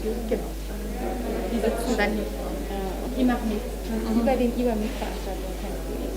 Genau. Die sitzen dann nicht. Die machen nichts. Wie bei den IBA-Veranstaltungen kannst du nicht.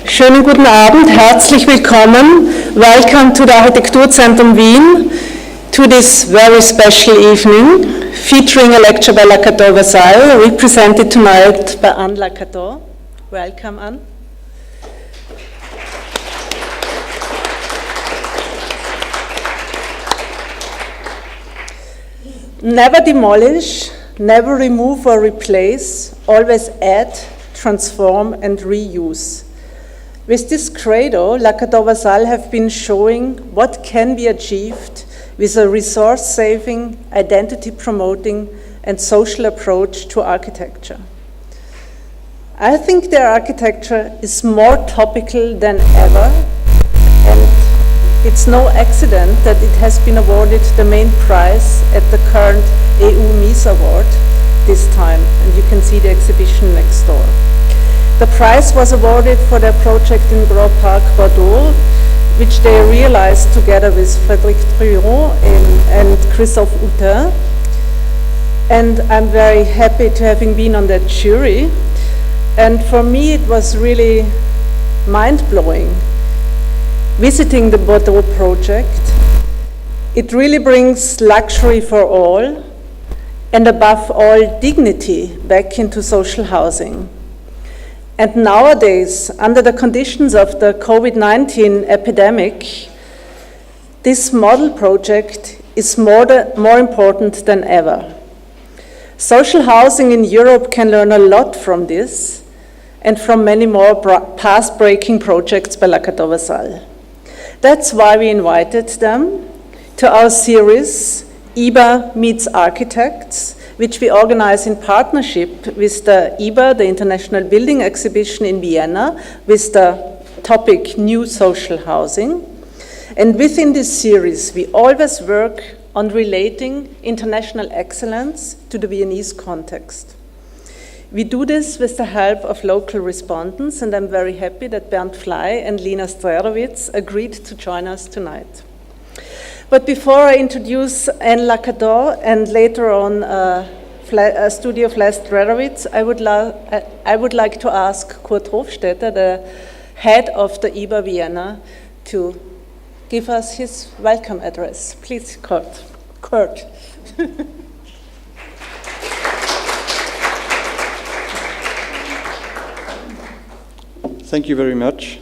Schönen guten Abend, herzlich willkommen. Welcome to the Architekturzentrum Wien, to this very special evening, featuring a lecture by Lacaton Vassal, represented tonight by Anne Lacaton. Welcome, Anne. Never demolish, never remove or replace, always add, transform and reuse. With this credo, Lacaton Vassal have been showing what can be achieved with a resource-saving, identity-promoting and social approach to architecture. I think their architecture is more topical than ever, and it's no accident that it has been awarded the main prize at the current EU Mies Award this time, and you can see the exhibition next door. The prize was awarded for their project in Grand Parc, Bordeaux, which they realized together with Frédéric Druot and Christophe Hutin. And I'm very happy to having been on that jury. And for me, it was really mind-blowing visiting the Bordeaux project. It really brings luxury for all, and above all, dignity back into social housing. And nowadays, under the conditions of the COVID-19 epidemic, this model project is more important than ever. Social housing in Europe can learn a lot from this and from many more path-breaking projects by Lacaton Vassal. That's why we invited them to our series, IBA Meets Architects, which we organize in partnership with the IBA, the International Building Exhibition in Vienna, with the topic New Social Housing. And within this series, we always work on relating international excellence to the Viennese context. We do this with the help of local respondents, and I'm very happy that Bernd Fly and Lina Strerowitz agreed to join us tonight. But before I introduce Anne Lacaton and later on Studio Fly Strerowitz, I would like to ask Kurt Hofstetter, the head of the IBA Vienna, to give us his welcome address. Please, Kurt. Thank you very much.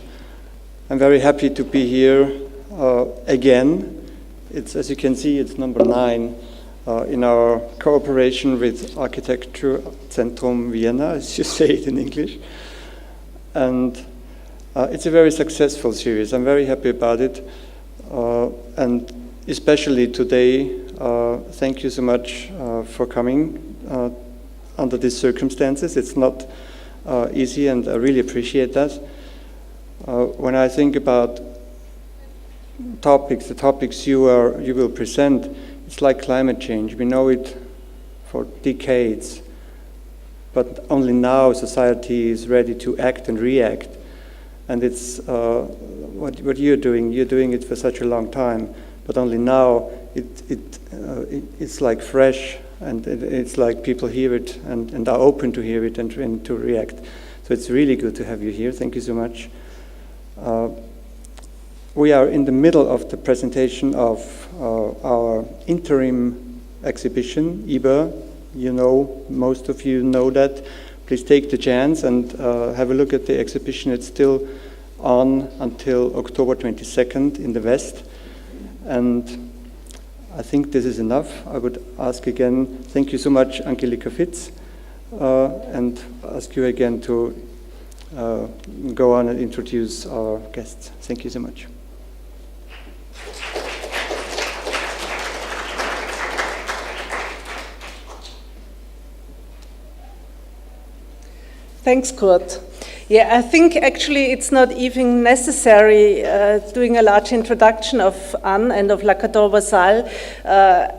I'm very happy to be here again. It's, as you can see, it's number 9 in our cooperation with ArchitekturzentrumWien, as you say it in English. And It's a very successful series. I'm very happy about it. And especially today, thank you so much for coming under these circumstances. It's not easy, and I really appreciate that. When I think about the topics you will present, it's like climate change. We know it for decades, but only now society is ready to act and react. And it's what you're doing. You're doing it for such a long time, but only now it's like fresh, and it's like people hear it and are open to hear it and to react. So it's really good to have you here. Thank you so much. We are in the middle of the presentation of our interim exhibition, IBA. You know, most of you know that. Please take the chance and have a look at the exhibition. It's still on until October 22nd in the West. And I think this is enough. I would ask again, thank you so much, Angelika Fitz, and ask you again to go on and introduce our guests. Thank you so much. Thanks, Kurt. Yeah, I think actually it's not even necessary doing a large introduction of Anne and of Lacaton Vassal.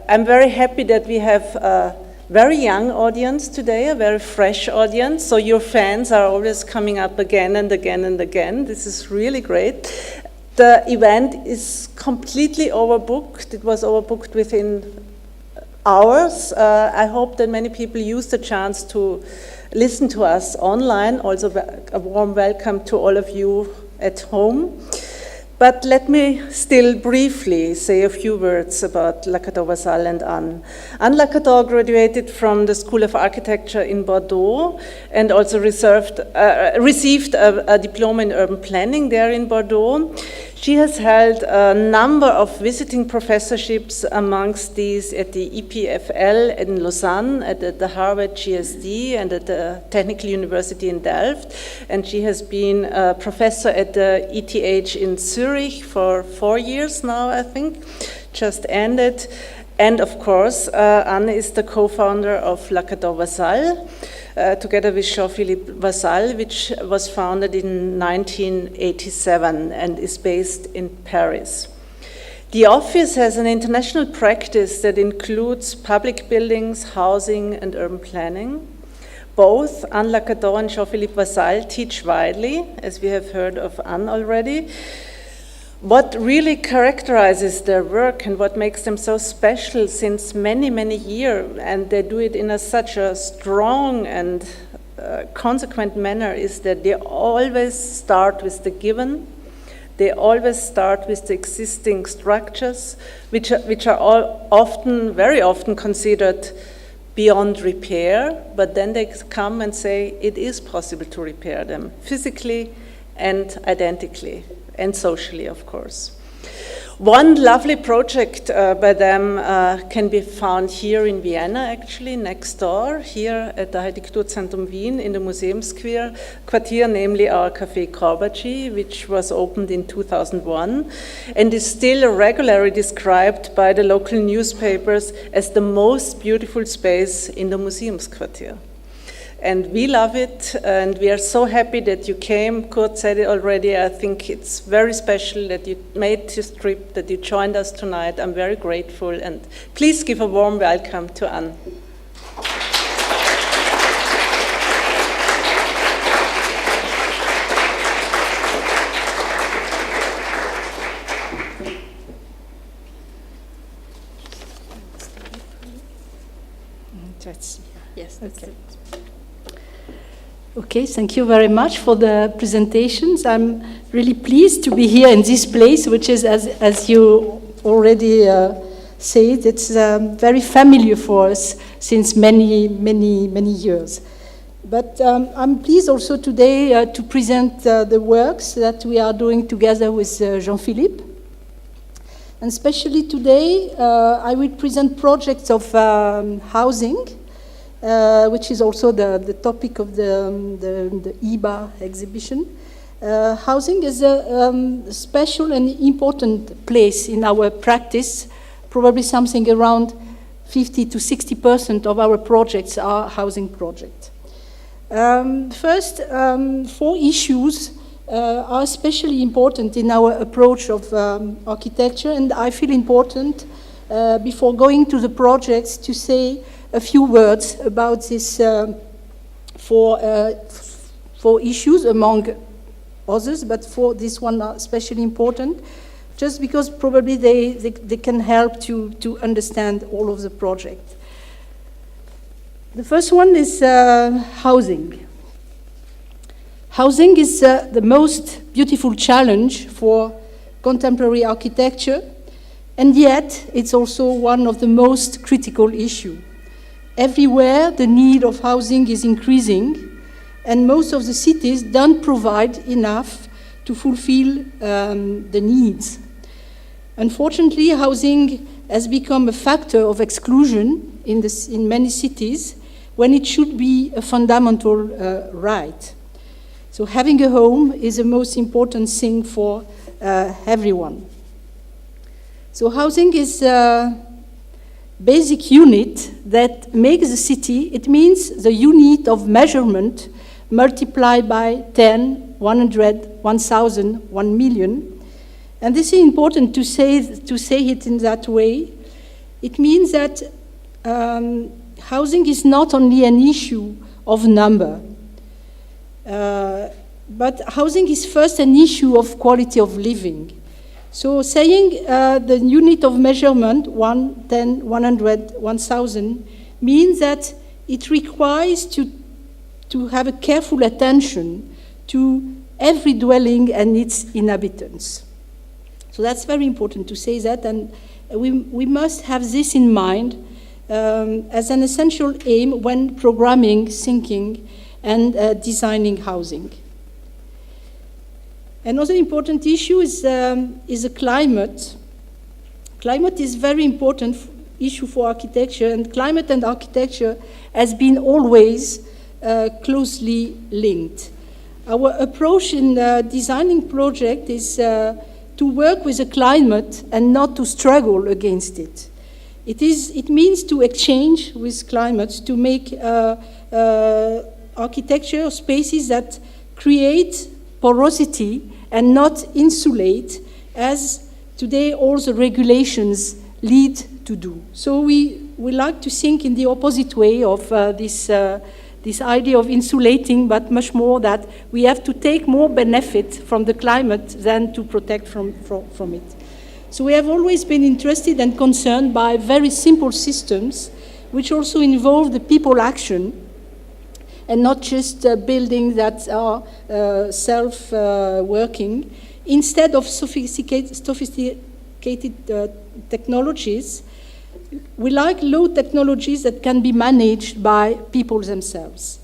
I'm very happy that we have a very young audience today, a very fresh audience, so your fans are always coming up again and again and again. This is really great. The event is completely overbooked. It was overbooked within hours. I hope that many people use the chance to listen to us online. Also a warm welcome to all of you at home. But let me still briefly say a few words about Lacaton Vassal and Anne. Anne Lacaton graduated from the School of Architecture in Bordeaux and also received a diploma in urban planning there in Bordeaux. She has held a number of visiting professorships, amongst these at the EPFL in Lausanne, at the Harvard GSD, and at the Technical University in Delft. And she has been a professor at the ETH in Zurich for 4 years now, I think, just ended. And of course, Anne is the co-founder of Lacaton Vassal, together with Jean-Philippe Vassal, which was founded in 1987 and is based in Paris. The office has an international practice that includes public buildings, housing, and urban planning. Both Anne Lacaton and Jean-Philippe Vassal teach widely, as we have heard of Anne already. What really characterizes their work and what makes them so special since many, many years, and they do it in such a strong and consequent manner, is that they always start with the given. They always start with the existing structures, which are all very often considered beyond repair, but then they come and say it is possible to repair them physically and identically. And socially, of course. One lovely project by them can be found here in Vienna, actually, next door, here at the ArchitekturzentrumWien in the Museumsquartier, namely our Café Kaubaci, which was opened in 2001 and is still regularly described by the local newspapers as the most beautiful space in the Museumsquartier. And we love it, and we are so happy that you came. Kurt said it already. I think it's very special that you made this trip, that you joined us tonight. I'm very grateful, and please give a warm welcome to Anne. Yes, okay. Okay, thank you very much for the presentations. I'm really pleased to be here in this place, which is, as you already said, it's very familiar for us since many, many, many years. But I'm pleased also today to present the works that we are doing together with Jean-Philippe. And especially today, I will present projects of housing, which is also the topic of the IBA exhibition. Housing is a special and important place in our practice. Probably something around 50 to 60% of our projects are housing projects. First, 4 issues are especially important in our approach of architecture, and I feel important before going to the projects to say a few words about these 4 issues among others, but for this one are especially important, just because probably they can help to understand all of the project. The first one is housing. Housing is the most beautiful challenge for contemporary architecture, and yet it's also one of the most critical issues. Everywhere the need of housing is increasing, and most of the cities don't provide enough to fulfill the needs. Unfortunately, housing has become a factor of exclusion in many cities when it should be a fundamental right. So having a home is the most important thing for everyone. So housing is a basic unit that makes the city. It means the unit of measurement multiplied by 10, 100, 1,000, 1 million. And this is important to say it in that way. It means that housing is not only an issue of number, but housing is first an issue of quality of living. So saying the unit of measurement, 1, 10, 100, 1,000, means that it requires to have a careful attention to every dwelling and its inhabitants. So that's very important to say that, and we must have this in mind as an essential aim when programming, thinking, and designing housing. Another important issue is the climate. Climate is a very important issue for architecture, and climate and architecture has been always closely linked. Our approach in designing project is to work with the climate and not to struggle against it. It means to exchange with climate, to make architecture spaces that create porosity and not insulate, as today all the regulations lead to do. So we like to think in the opposite way of this idea of insulating, but much more that we have to take more benefit from the climate than to protect from it. So we have always been interested and concerned by very simple systems, which also involve the people action, and not just buildings that are self-working. Instead of sophisticated technologies, we like low technologies that can be managed by people themselves.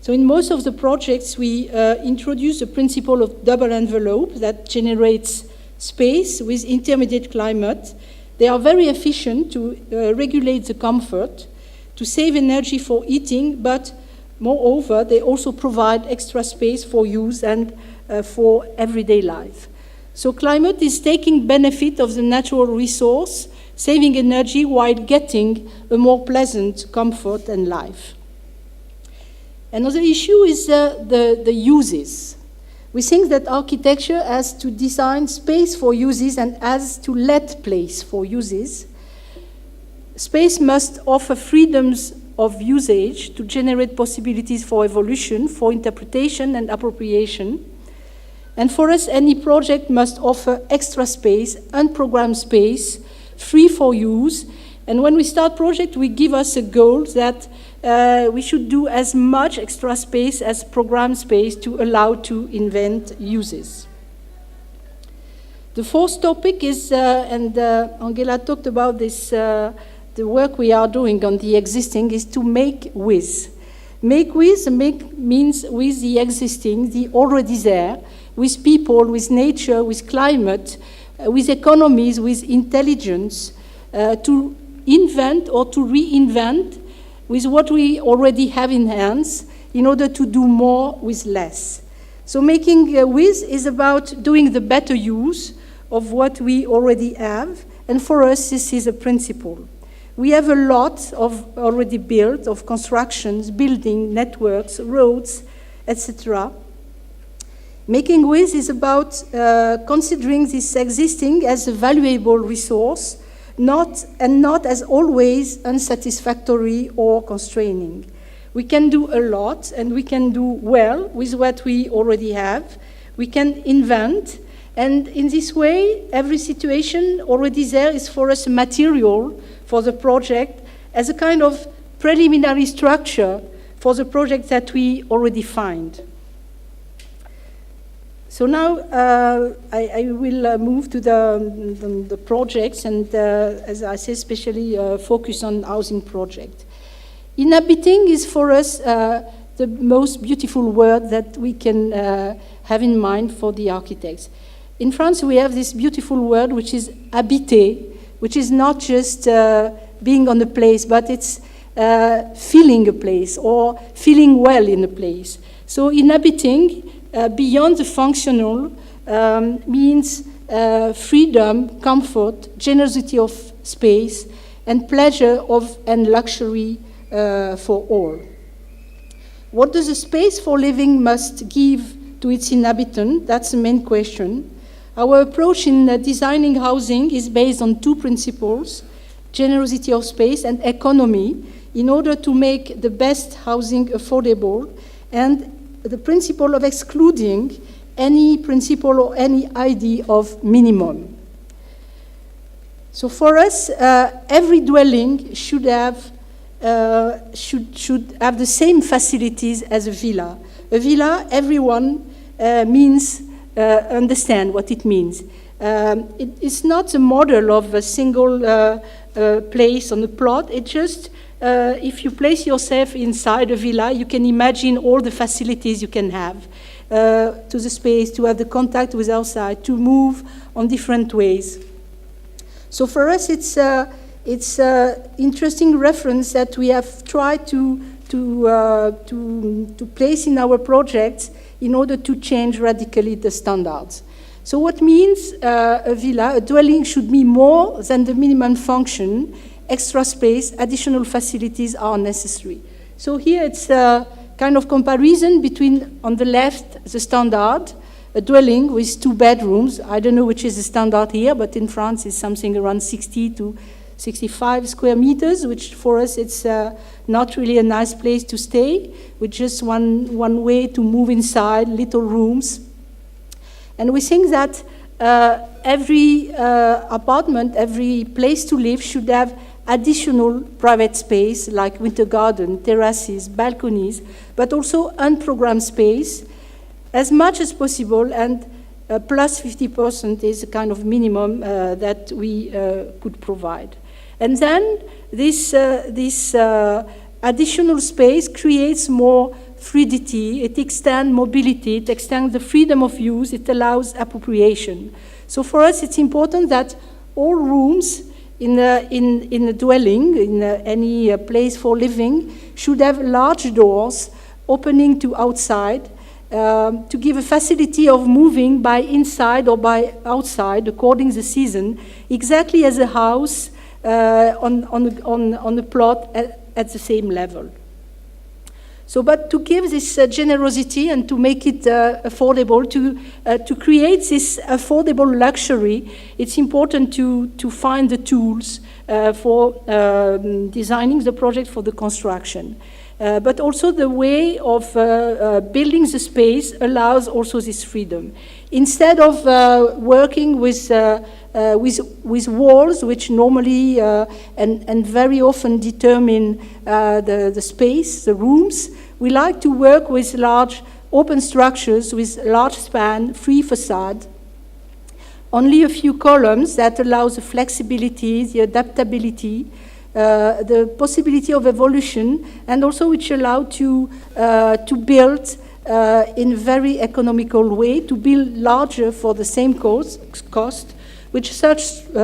So in most of the projects, we introduce the principle of double envelope that generates space with intermediate climate. They are very efficient to regulate the comfort, to save energy for heating, but moreover, they also provide extra space for use and for everyday life. So climate is taking benefit of the natural resource, saving energy while getting a more pleasant comfort and life. Another issue is the uses. We think that architecture has to design space for uses and has to let place for uses. Space must offer freedoms of usage to generate possibilities for evolution, for interpretation and appropriation. And for us, any project must offer extra space, unprogrammed space, free for use. And when we start project, we give us a goal that we should do as much extra space as programmed space to allow to invent uses. The fourth topic is, and Angela talked about this, the work we are doing on the existing is to make with. Make means with the existing, the already there, with people, with nature, with climate, with economies, with intelligence, to invent or to reinvent with what we already have in hands in order to do more with less. So making with is about doing the better use of what we already have, and for us this is a principle. We have a lot of already built, of constructions, building, networks, roads, etc. Making with is about considering this existing as a valuable resource, not as always unsatisfactory or constraining. We can do a lot, and we can do well with what we already have. We can invent, and in this way, every situation already there is for us a material for the project as a kind of preliminary structure for the project that we already find. So now I will move to the projects, and as I say, especially focus on housing project. Inhabiting is for us the most beautiful word that we can have in mind for the architects. In France, we have this beautiful word which is habiter, which is not just being on a place, but it's feeling a place or feeling well in a place. So inhabiting, beyond the functional, means freedom, comfort, generosity of space, and pleasure and luxury for all. What does a space for living must give to its inhabitant? That's the main question. Our approach in designing housing is based on two principles: generosity of space and economy, in order to make the best housing affordable, and the principle of excluding any principle or any idea of minimum. So for us, every dwelling should have the same facilities as a villa. A villa, everyone means understand what it means. It's not a model of a single place on a plot. It just if you place yourself inside a villa, you can imagine all the facilities you can have to the space, to have the contact with outside, to move on different ways. So for us, it's interesting reference that we have tried to place in our projects in order to change radically the standards. So what means a villa? A dwelling should be more than the minimum function. Extra space, additional facilities are necessary. So here it's a kind of comparison between, on the left, the standard, a dwelling with 2 bedrooms. I don't know which is the standard here, but in France it's something around 60 to 65 square meters, which for us it's not really a nice place to stay, with just one way to move inside, little rooms. And we think that every apartment, every place to live should have additional private space like winter garden, terraces, balconies, but also unprogrammed space as much as possible, and plus 50% is a kind of minimum that we could provide. And then this additional space creates more fluidity, it extends mobility, it extends the freedom of use, it allows appropriation. So for us it's important that all rooms in a dwelling, in any place for living, should have large doors opening to outside to give a facility of moving by inside or by outside according to the season, exactly as a house on a plot at the same level. So, but to give this generosity and to make it affordable, to create this affordable luxury, it's important to find the tools for designing the project for the construction. But also the way of building the space allows also this freedom. Instead of working with walls, which normally and very often determine the space, the rooms, we like to work with large open structures with large span, free facade. Only a few columns that allows the flexibility, the adaptability, the possibility of evolution, and also which allow to build in a very economical way, to build larger for the same cost. With such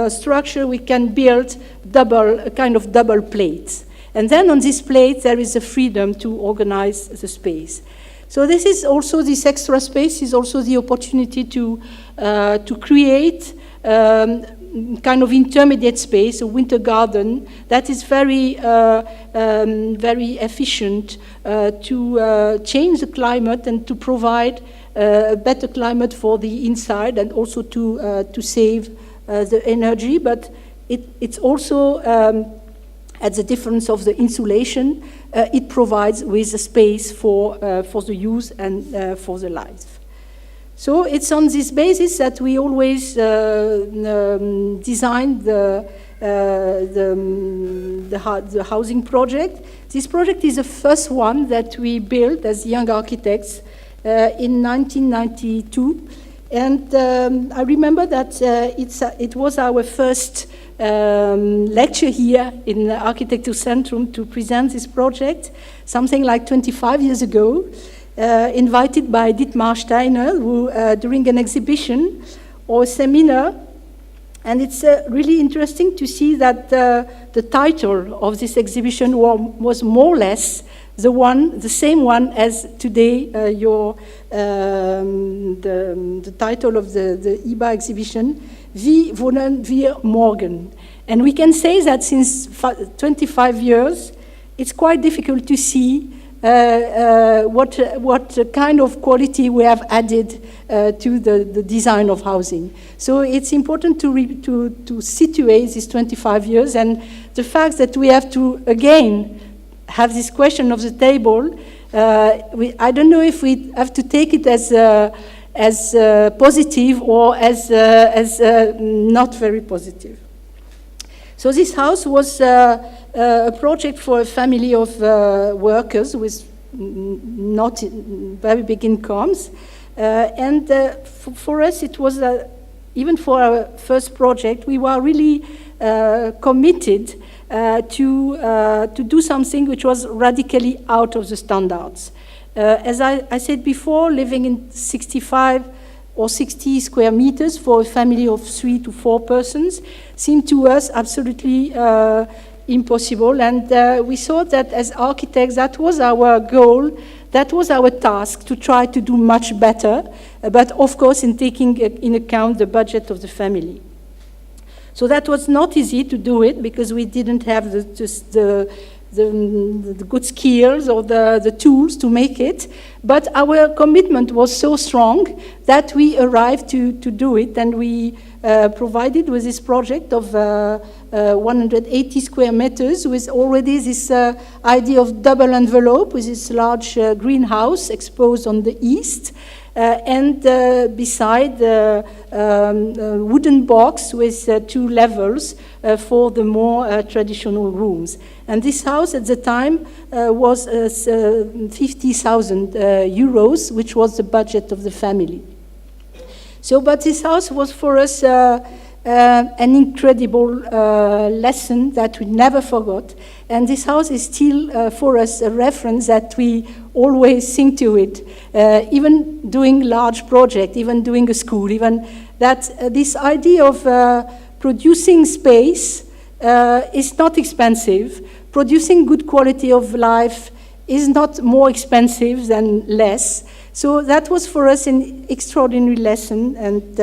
structure, we can build a kind of double plates. And then on this plate, there is a freedom to organize the space. So this is also, this extra space is also the opportunity to create kind of intermediate space, a winter garden that is very, very efficient to change the climate and to provide a better climate for the inside, and also to save the energy. But it's also, at the difference of the insulation, it provides with a space for the use and for the life. So it's on this basis that we always design the housing project. This project is the first one that we built as young architects in 1992. And I remember that it was our first lecture here in Architekturzentrum to present this project, something like 25 years ago. Invited by Dietmar Steiner, who during an exhibition or a seminar, and it's really interesting to see that the title of this exhibition was more or less the same one as today the title of the IBA exhibition, Wie wohnen wir morgen? And we can say that since 25 years, it's quite difficult to see what kind of quality we have added to the design of housing. So it's important to situate these 25 years, and the fact that we have to again have this question of the table. I don't know if we have to take it as positive or as not very positive. So this house was a project for a family of workers with not very big incomes. And for us, it was, even for our first project, we were really committed to do something which was radically out of the standards. As I said before, living in 65 or 60 square meters for a family of 3 to 4 persons seemed to us absolutely impossible. And we thought that as architects, that was our goal, that was our task, to try to do much better, but of course in taking in account the budget of the family. So that was not easy to do it, because we didn't have the good skills or the tools to make it, but our commitment was so strong that we arrived to do it, and we provided with this project of 180 square meters with already this idea of double envelope with this large greenhouse exposed on the east, and beside wooden box with 2 levels for the more traditional rooms. And this house at the time was 50,000 euros, which was the budget of the family. So, but this house was for us an incredible lesson that we never forgot. And this house is still for us a reference that we always think to it, even doing large project, even doing a school, even that this idea of producing space is not expensive. Producing good quality of life is not more expensive than less. So that was for us an extraordinary lesson, and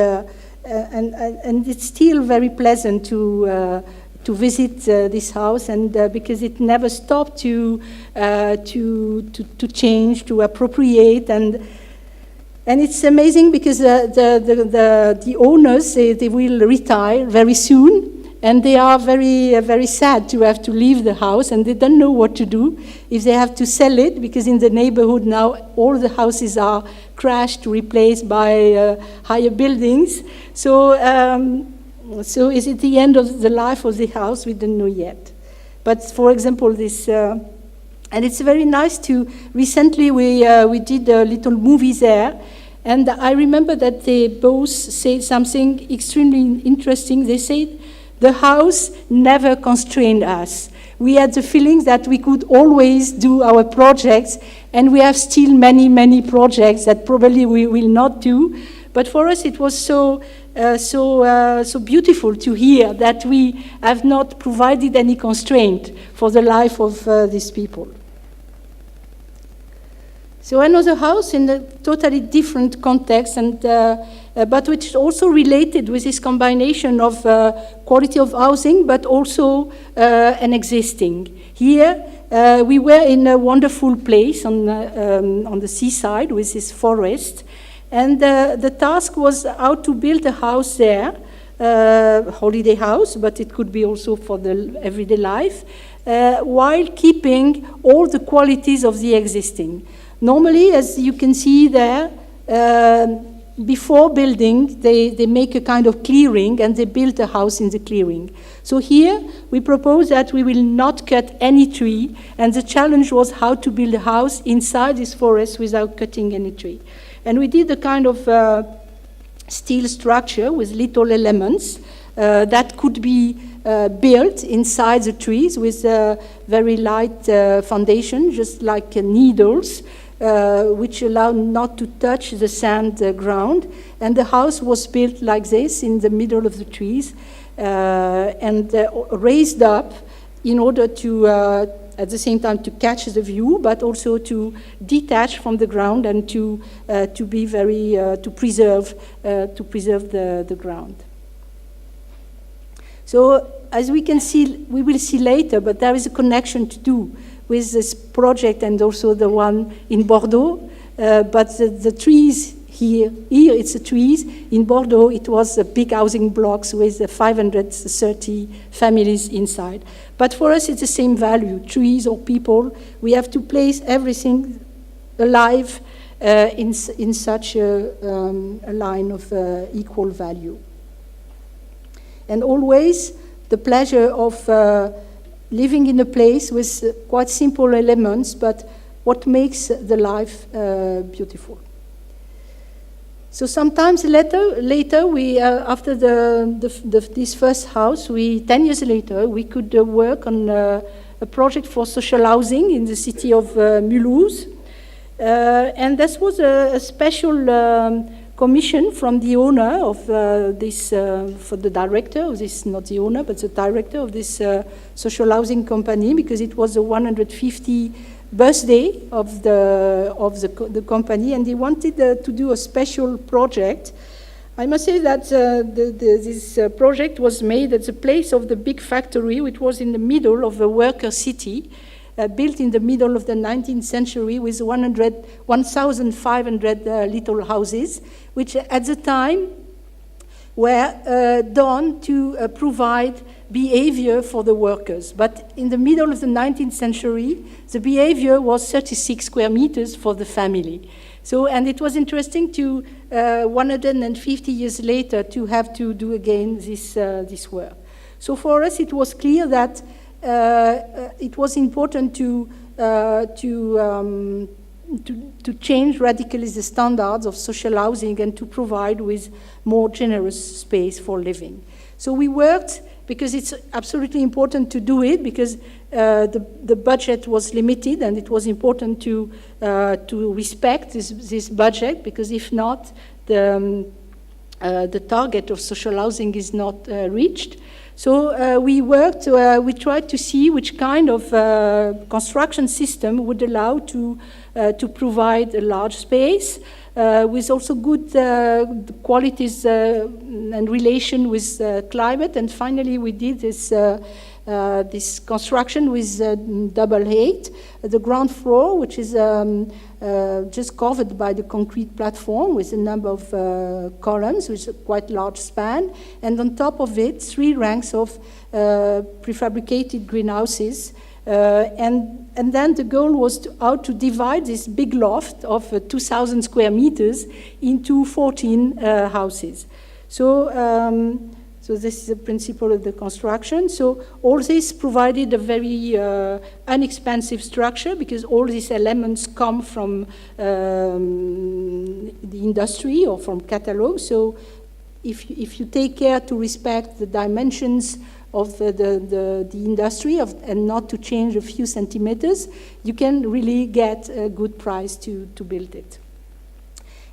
it's still very pleasant to visit this house, and because it never stopped to change, to appropriate, and it's amazing because the owners they will retire very soon. And they are very, very sad to have to leave the house, and they don't know what to do if they have to sell it, because in the neighborhood now all the houses are crashed, replaced by higher buildings. So is it the end of the life of the house? We don't know yet. But for example, this, and it's very nice to, recently we did a little movie there, and I remember that they both said something extremely interesting. They said, the house never constrained us. We had the feeling that we could always do our projects, and we have still many, many projects that probably we will not do. But for us, it was so beautiful to hear that we have not provided any constraint for the life of these people. So another house in a totally different context, and but which is also related with this combination of quality of housing, but also an existing. Here we were in a wonderful place on the seaside with this forest, and the task was how to build a house there, holiday house, but it could be also for the everyday life, while keeping all the qualities of the existing. Normally, as you can see there, before building, they make a kind of clearing and they build a house in the clearing. So here, we propose that we will not cut any tree, and the challenge was how to build a house inside this forest without cutting any tree. And we did a kind of steel structure with little elements that could be built inside the trees with a very light foundation, just like needles, which allowed not to touch the sand ground. And the house was built like this in the middle of the trees and raised up in order to, at the same time, to catch the view, but also to detach from the ground and to be very, to preserve the ground. So as we can see, we will see later, but there is a connection to do with this project and also the one in Bordeaux. But the trees here it's the trees. In Bordeaux, it was a big housing blocks with 530 families inside. But for us, it's the same value, trees or people. We have to place everything alive in such a line of equal value. And always the pleasure of living in a place with quite simple elements, but what makes the life beautiful. So sometimes later we, after this first house, 10 years later, we could work on a project for social housing in the city of Mulhouse. And this was a special commission from the owner of this, for the director of this, not the owner, but the director of this social housing company, because it was the 150 birthday of the company, and they wanted to do a special project. I must say that this project was made at the place of the big factory, which was in the middle of a worker city, built in the middle of the 19th century with 1,500 little houses, which at the time were done to provide behavior for the workers. But in the middle of the 19th century, the behavior was 36 square meters for the family. So, and it was interesting to, 150 years later, to have to do again this work. So for us, it was clear that it was important to change radically the standards of social housing and to provide with more generous space for living. So we worked, because it's absolutely important to do it, because the budget was limited, and it was important to respect this budget, because if not, the target of social housing is not reached. So we worked, we tried to see which kind of construction system would allow to provide a large space with also good qualities and relation with climate. And finally, we did this construction with double height. The ground floor, which is just covered by the concrete platform with a number of columns, with a quite large span. And on top of it, 3 ranks of prefabricated greenhouses. And then the goal was how to divide this big loft of 2,000 square meters into 14 houses. So this is the principle of the construction. So all this provided a very inexpensive structure, because all these elements come from the industry or from catalogs. So if you take care to respect the dimensions of the industry and not to change a few centimeters, you can really get a good price to build it.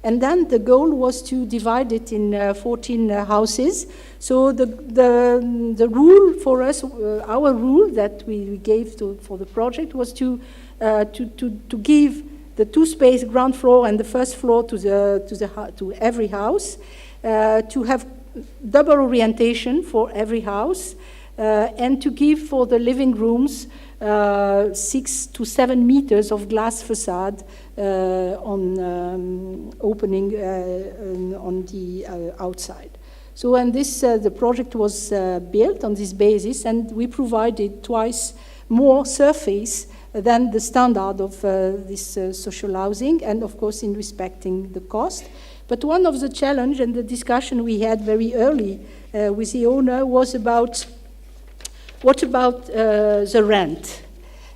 And then the goal was to divide it in 14 houses. So the rule for us, our rule that we gave for the project was to give the two-space ground floor and the first floor to every house, to have double orientation for every house, and to give for the living rooms 6 to 7 meters of glass facade on opening on the outside. So when the project was built on this basis, and we provided twice more surface than the standard of this social housing, and of course in respecting the cost. But one of the challenge and the discussion we had very early with the owner was about what about the rent?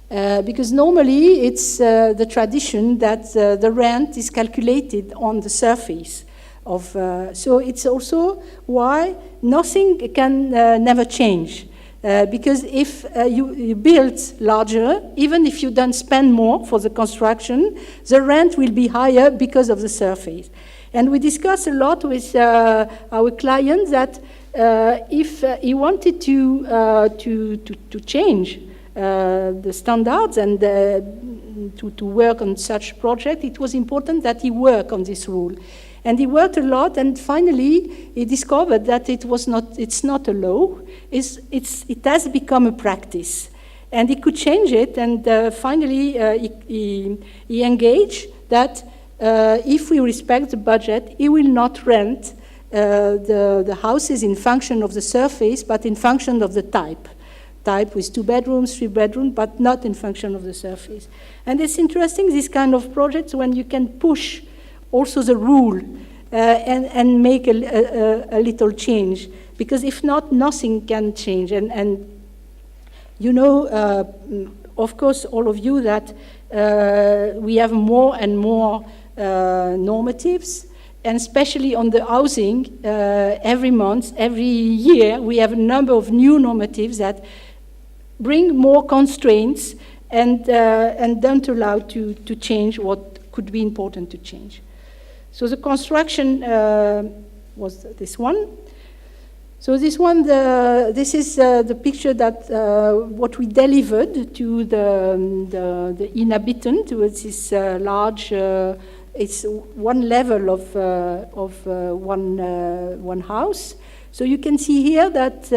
Because normally it's the tradition that the rent is calculated on the surface of, so it's also why nothing can never change. Because if you build larger, even if you don't spend more for the construction, the rent will be higher because of the surface. And we discussed a lot with our clients that if he wanted to change the standards and to work on such project, it was important that he work on this rule. And he worked a lot, and finally he discovered that it's not a law, it has become a practice. And he could change it, and finally he engaged that if we respect the budget, he will not rent the houses in function of the surface, but in function of the type with 2 bedrooms, 3 bedrooms, but not in function of the surface. And it's interesting, this kind of projects, when you can push also the rule and make a little change, because if not, nothing can change. And you know, of course, all of you, that we have more and more normatives, and especially on the housing, every month, every year, we have a number of new normatives that bring more constraints and don't allow to change what could be important to change. So the construction was this one. So this one, this is the picture that what we delivered to the inhabitant, which is large. It's one level of one house. So you can see here that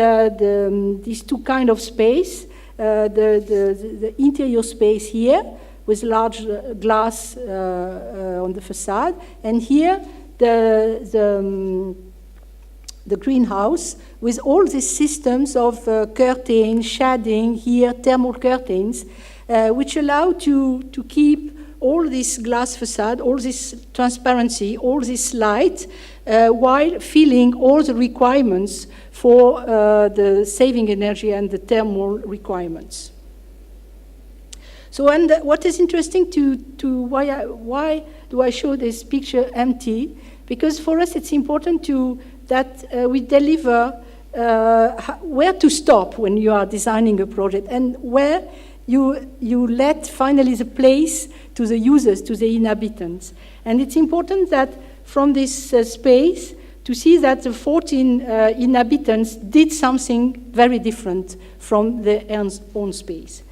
these two kind of space, the interior space here, with large glass on the facade, and here the greenhouse with all these systems of curtains, shading, here thermal curtains, which allow to keep all this glass facade, all this transparency, all this light, while filling all the requirements for the saving energy and the thermal requirements. So, and what is interesting why do I show this picture empty? Because for us it's important that we deliver where to stop when you are designing a project, and where you let finally the place to the users, to the inhabitants. And it's important that from this space to see that the 14 inhabitants did something very different from their own space.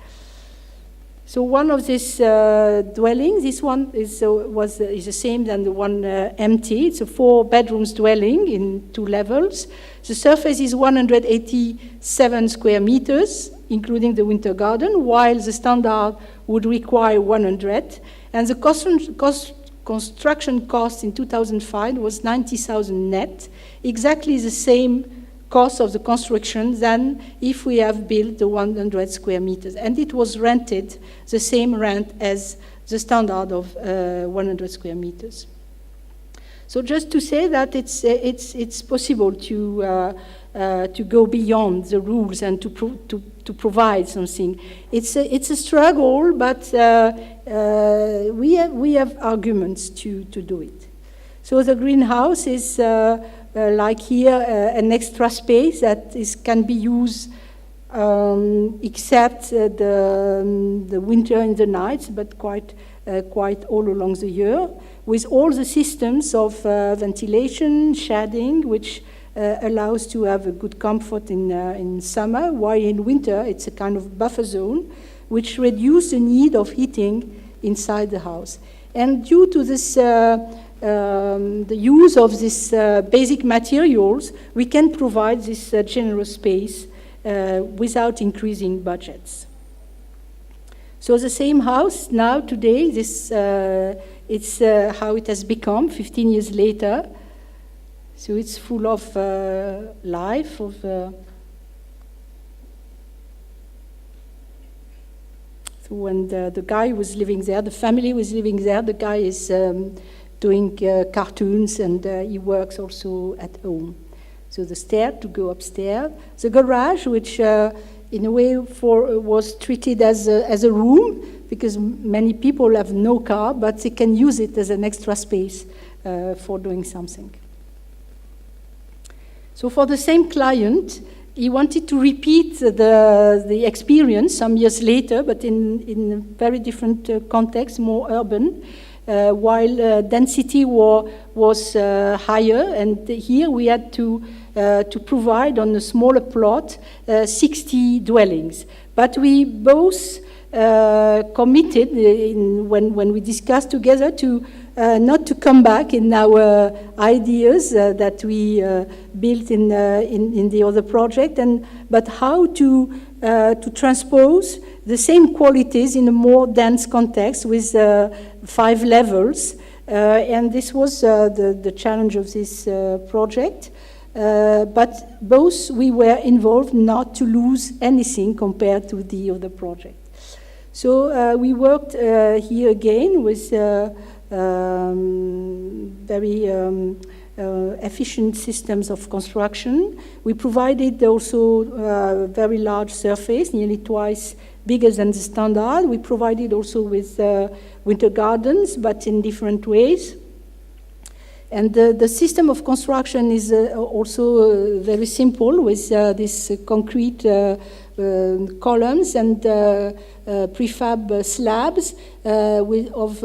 So one of these dwellings, this one is the same than the one empty. It's a 4 bedrooms dwelling in 2 levels. The surface is 187 square meters, including the winter garden, while the standard would require 100. And the construction cost in 2005 was 90,000 net, exactly the same cost of the construction than if we have built the 100 square meters. And it was rented, the same rent as the standard of 100 square meters. So just to say that it's possible to go beyond the rules and to provide something. It's a struggle, but we have arguments to do it. So the greenhouse is like here an extra space that can be used except the winter and the nights, but quite all along the year, with all the systems of ventilation, shading, which allows to have a good comfort in summer, while in winter it's a kind of buffer zone, which reduces the need of heating inside the house. And due to this, the use of these basic materials, we can provide this generous space without increasing budgets. So the same house now today, this it's how it has become 15 years later. So it's full of life, of when the guy was living there, the family was living there. The guy is doing cartoons, and he works also at home. So the stair to go upstairs, the garage, which in a way was treated as a room, because many people have no car, but they can use it as an extra space for doing something. So for the same client, he wanted to repeat the experience some years later, but in a very different context, more urban, while density was higher, and here we had to provide on a smaller plot 60 dwellings. But we both committed when we discussed together to not to come back in our ideas that we built in the other project, but how to transpose the same qualities in a more dense context with 5 levels. And this was the challenge of this project. But both we were involved not to lose anything compared to the other project. So we worked here again with very efficient systems of construction. We provided also a very large surface, nearly twice bigger than the standard. We provided also with winter gardens, but in different ways. And the system of construction is also very simple, with these concrete columns and prefab slabs of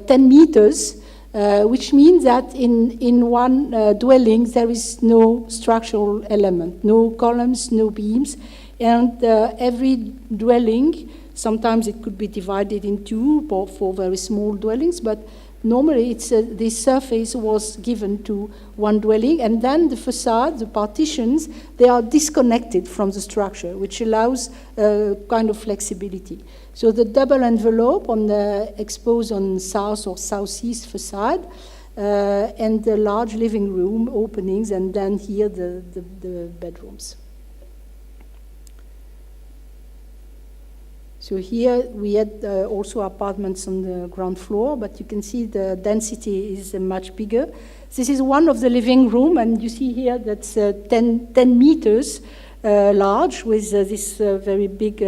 10 meters, which means that in one dwelling there is no structural element, no columns, no beams, and every dwelling, sometimes it could be divided in two for very small dwellings, but normally, this surface was given to one dwelling, and then the facade, the partitions, they are disconnected from the structure, which allows kind of flexibility. So the double envelope exposed on south or southeast facade, and the large living room openings, and then here the bedrooms. So here we had also apartments on the ground floor, but you can see the density is much bigger. This is one of the living room, and you see here that's 10 meters large, with this very big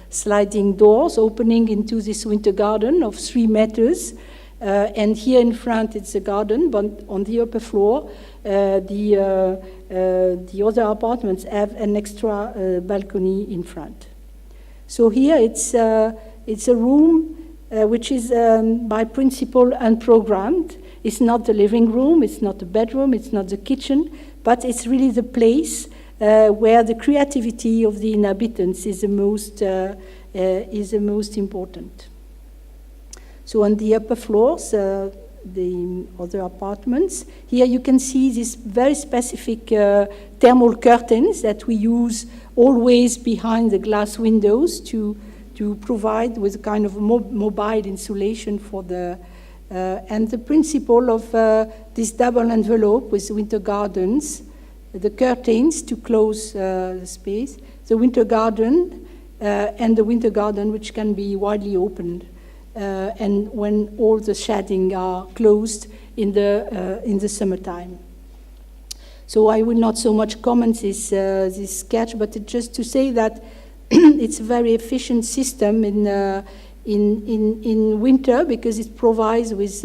sliding doors opening into this winter garden of 3 meters. And here in front it's a garden, but on the upper floor the other apartments have an extra balcony in front. So here it's a room which is by principle unprogrammed. It's not the living room, it's not the bedroom, it's not the kitchen, but it's really the place where the creativity of the inhabitants is the most important. So on the upper floors, the other apartments, here you can see these very specific thermal curtains that we use always behind the glass windows to provide with kind of mobile insulation for the and the principle of this double envelope with winter gardens, the curtains to close the space, the winter garden and the winter garden which can be widely opened, and when all the shading are closed in the summertime. So I will not so much comment this sketch, but just to say that it's a very efficient system in winter, because it provides with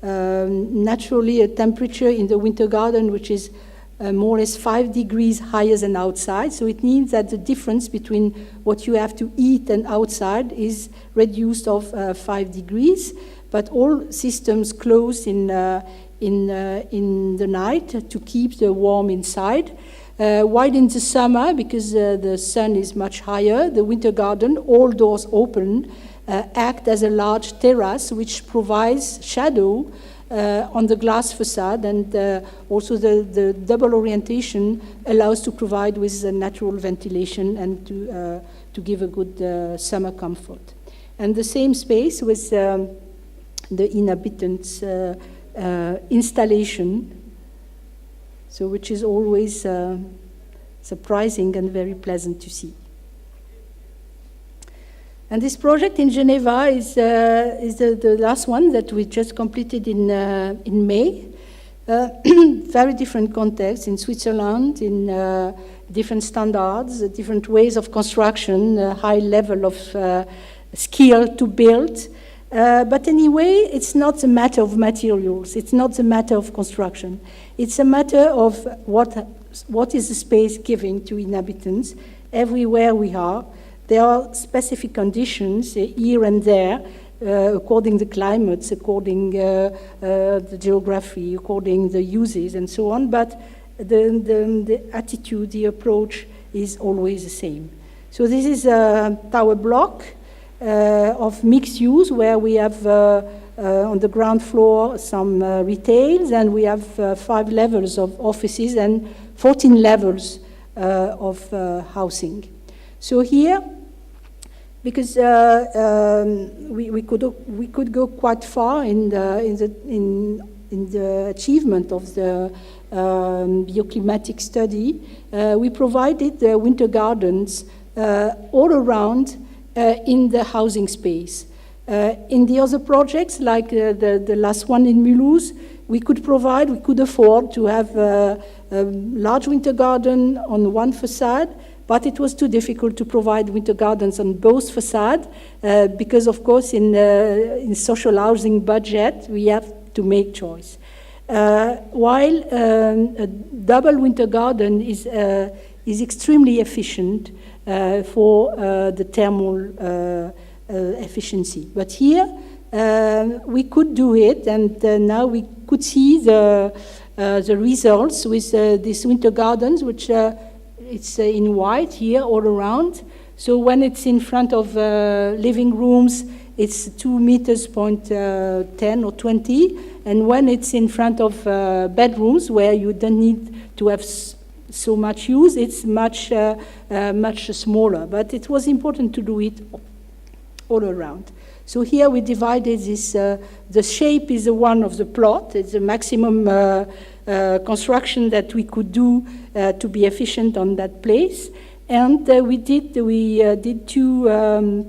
naturally a temperature in the winter garden which is more or less 5 degrees higher than outside. So it means that the difference between what you have to eat and outside is reduced of 5 degrees. But all systems closed in the night to keep the warm inside. While in the summer, because the sun is much higher, the winter garden, all doors open, act as a large terrace which provides shadow on the glass facade, and also the double orientation allows to provide with natural ventilation and to give a good summer comfort. And the same space with the inhabitants' installation, so which is always surprising and very pleasant to see. And this project in Geneva is the last one that we just completed in May. Very different context in Switzerland, in different standards, different ways of construction, high level of skill to build. But anyway, it's not a matter of materials. It's not a matter of construction. It's a matter of what is the space giving to inhabitants everywhere we are. There are specific conditions here and there, according the climates, according the geography, according the uses, and so on. But the attitude, the approach is always the same. So this is a tower block of mixed use, where we have on the ground floor some retails, and we have 5 levels of offices and 14 levels of housing. So here, because we could go quite far in the achievement of the bioclimatic study, we provided the winter gardens all around in the housing space. In the other projects, like the last one in Mulhouse, we could afford to have a large winter garden on one facade, but it was too difficult to provide winter gardens on both facades because, of course, in social housing budget, we have to make choice. While a double winter garden is extremely efficient for the thermal efficiency. But here, we could do it, and now we could see the results with these winter gardens, which it's in white here all around. So when it's in front of living rooms, it's 2 meters, 10 or 20. And when it's in front of bedrooms, where you don't need to have so much use, it's much smaller. But it was important to do it all around. So here we divided this, the shape is the one of the plot. It's the maximum construction that we could do to be efficient on that place. And we did 2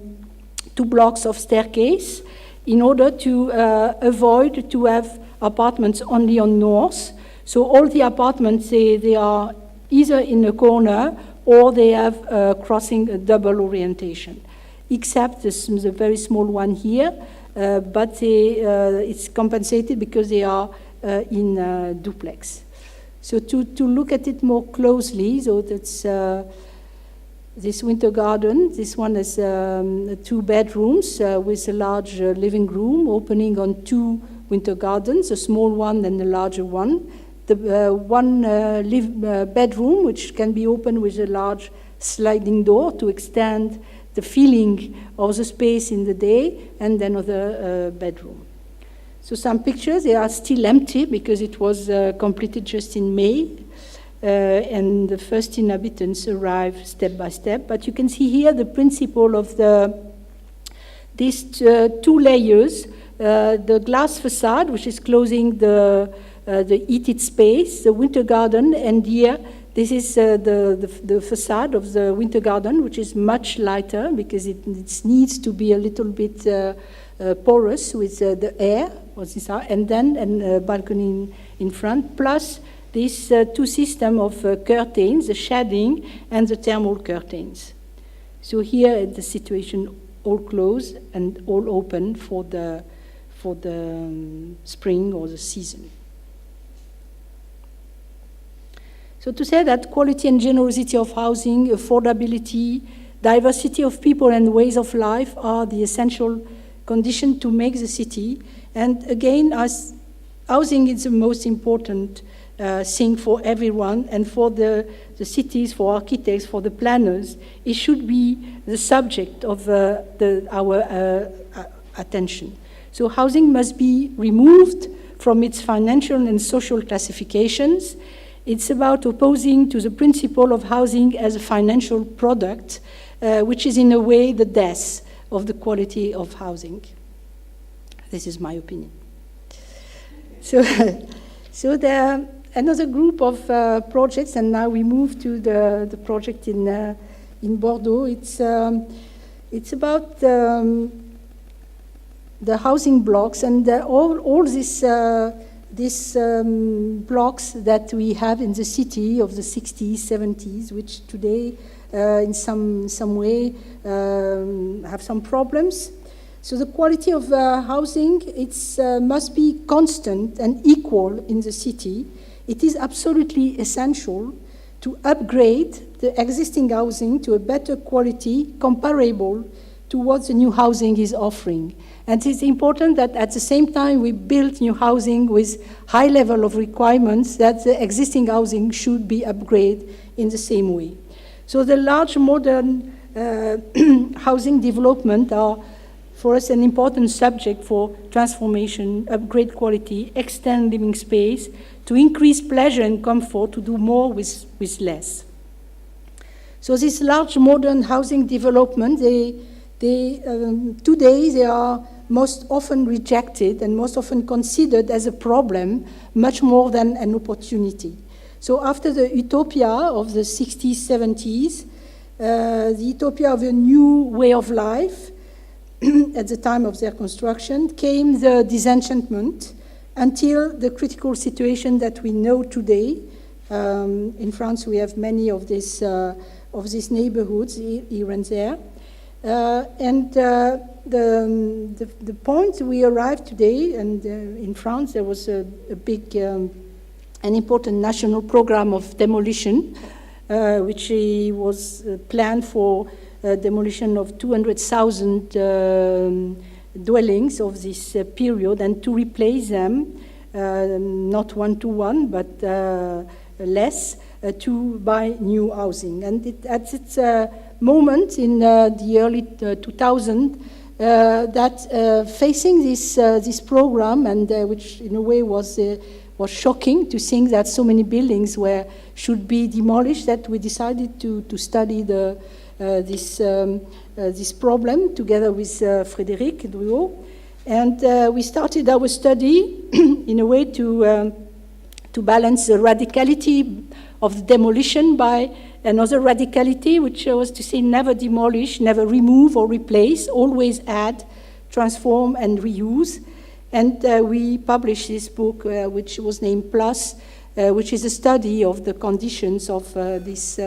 blocks of staircase in order to avoid to have apartments only on north. So all the apartments, they are either in a corner or they have crossing a double orientation, except the very small one here, but it's compensated because they are in duplex. So to look at it more closely, so that's this winter garden. This one has 2 bedrooms with a large living room opening on 2 winter gardens, a small one and a larger one. The one bedroom, which can be opened with a large sliding door to extend the feeling of the space in the day, and another bedroom. So some pictures, they are still empty because it was completed just in May, and the first inhabitants arrive step by step. But you can see here the principle of these 2 layers, the glass facade, which is closing the heated space, the winter garden, and here this is the facade of the winter garden, which is much lighter because it needs to be a little bit porous with the air, and then a balcony in front, plus this 2 system of curtains, the shading and the thermal curtains. So here the situation all closed and all open for the spring or the season. So to say that quality and generosity of housing, affordability, diversity of people and ways of life are the essential condition to make the city. And again, as housing is the most important thing for everyone, and for the cities, for architects, for the planners. It should be the subject of our attention. So housing must be removed from its financial and social classifications. It's about opposing to the principle of housing as a financial product, which is in a way the death of the quality of housing. This is my opinion. So, so there are another group of projects, and now we move to the project in Bordeaux. It's about the housing blocks, and all these blocks that we have in the city of the 60s, 70s, which today in some way have some problems. So the quality of housing must be constant and equal in the city. It is absolutely essential to upgrade the existing housing to a better quality comparable to what the new housing is offering. And it's important that at the same time we build new housing with high level of requirements, that the existing housing should be upgraded in the same way. So the large modern housing development are for us an important subject for transformation, upgrade quality, extend living space, to increase pleasure and comfort, to do more with less. So this large modern housing development, today they are most often rejected and most often considered as a problem, much more than an opportunity. So after the utopia of the 60s, 70s, the utopia of a new way of life, at the time of their construction, came the disenchantment until the critical situation that we know today. In France, we have many of these neighborhoods here and there. And the point we arrived today, and in France there was a big, an important national program of demolition, which was planned for demolition of 200,000 dwellings of this period, and to replace them, not one-to-one, but less, to buy new housing. And at its moment in the early 2000s, that facing this program, and which in a way was shocking to think that so many buildings should be demolished, that we decided to study this problem together with Frédéric Druot, and we started our study in a way to balance the radicality of the demolition by another radicality, which was to say never demolish, never remove or replace, always add, transform and reuse. And we published this book, which was named Plus, which is a study of the conditions of these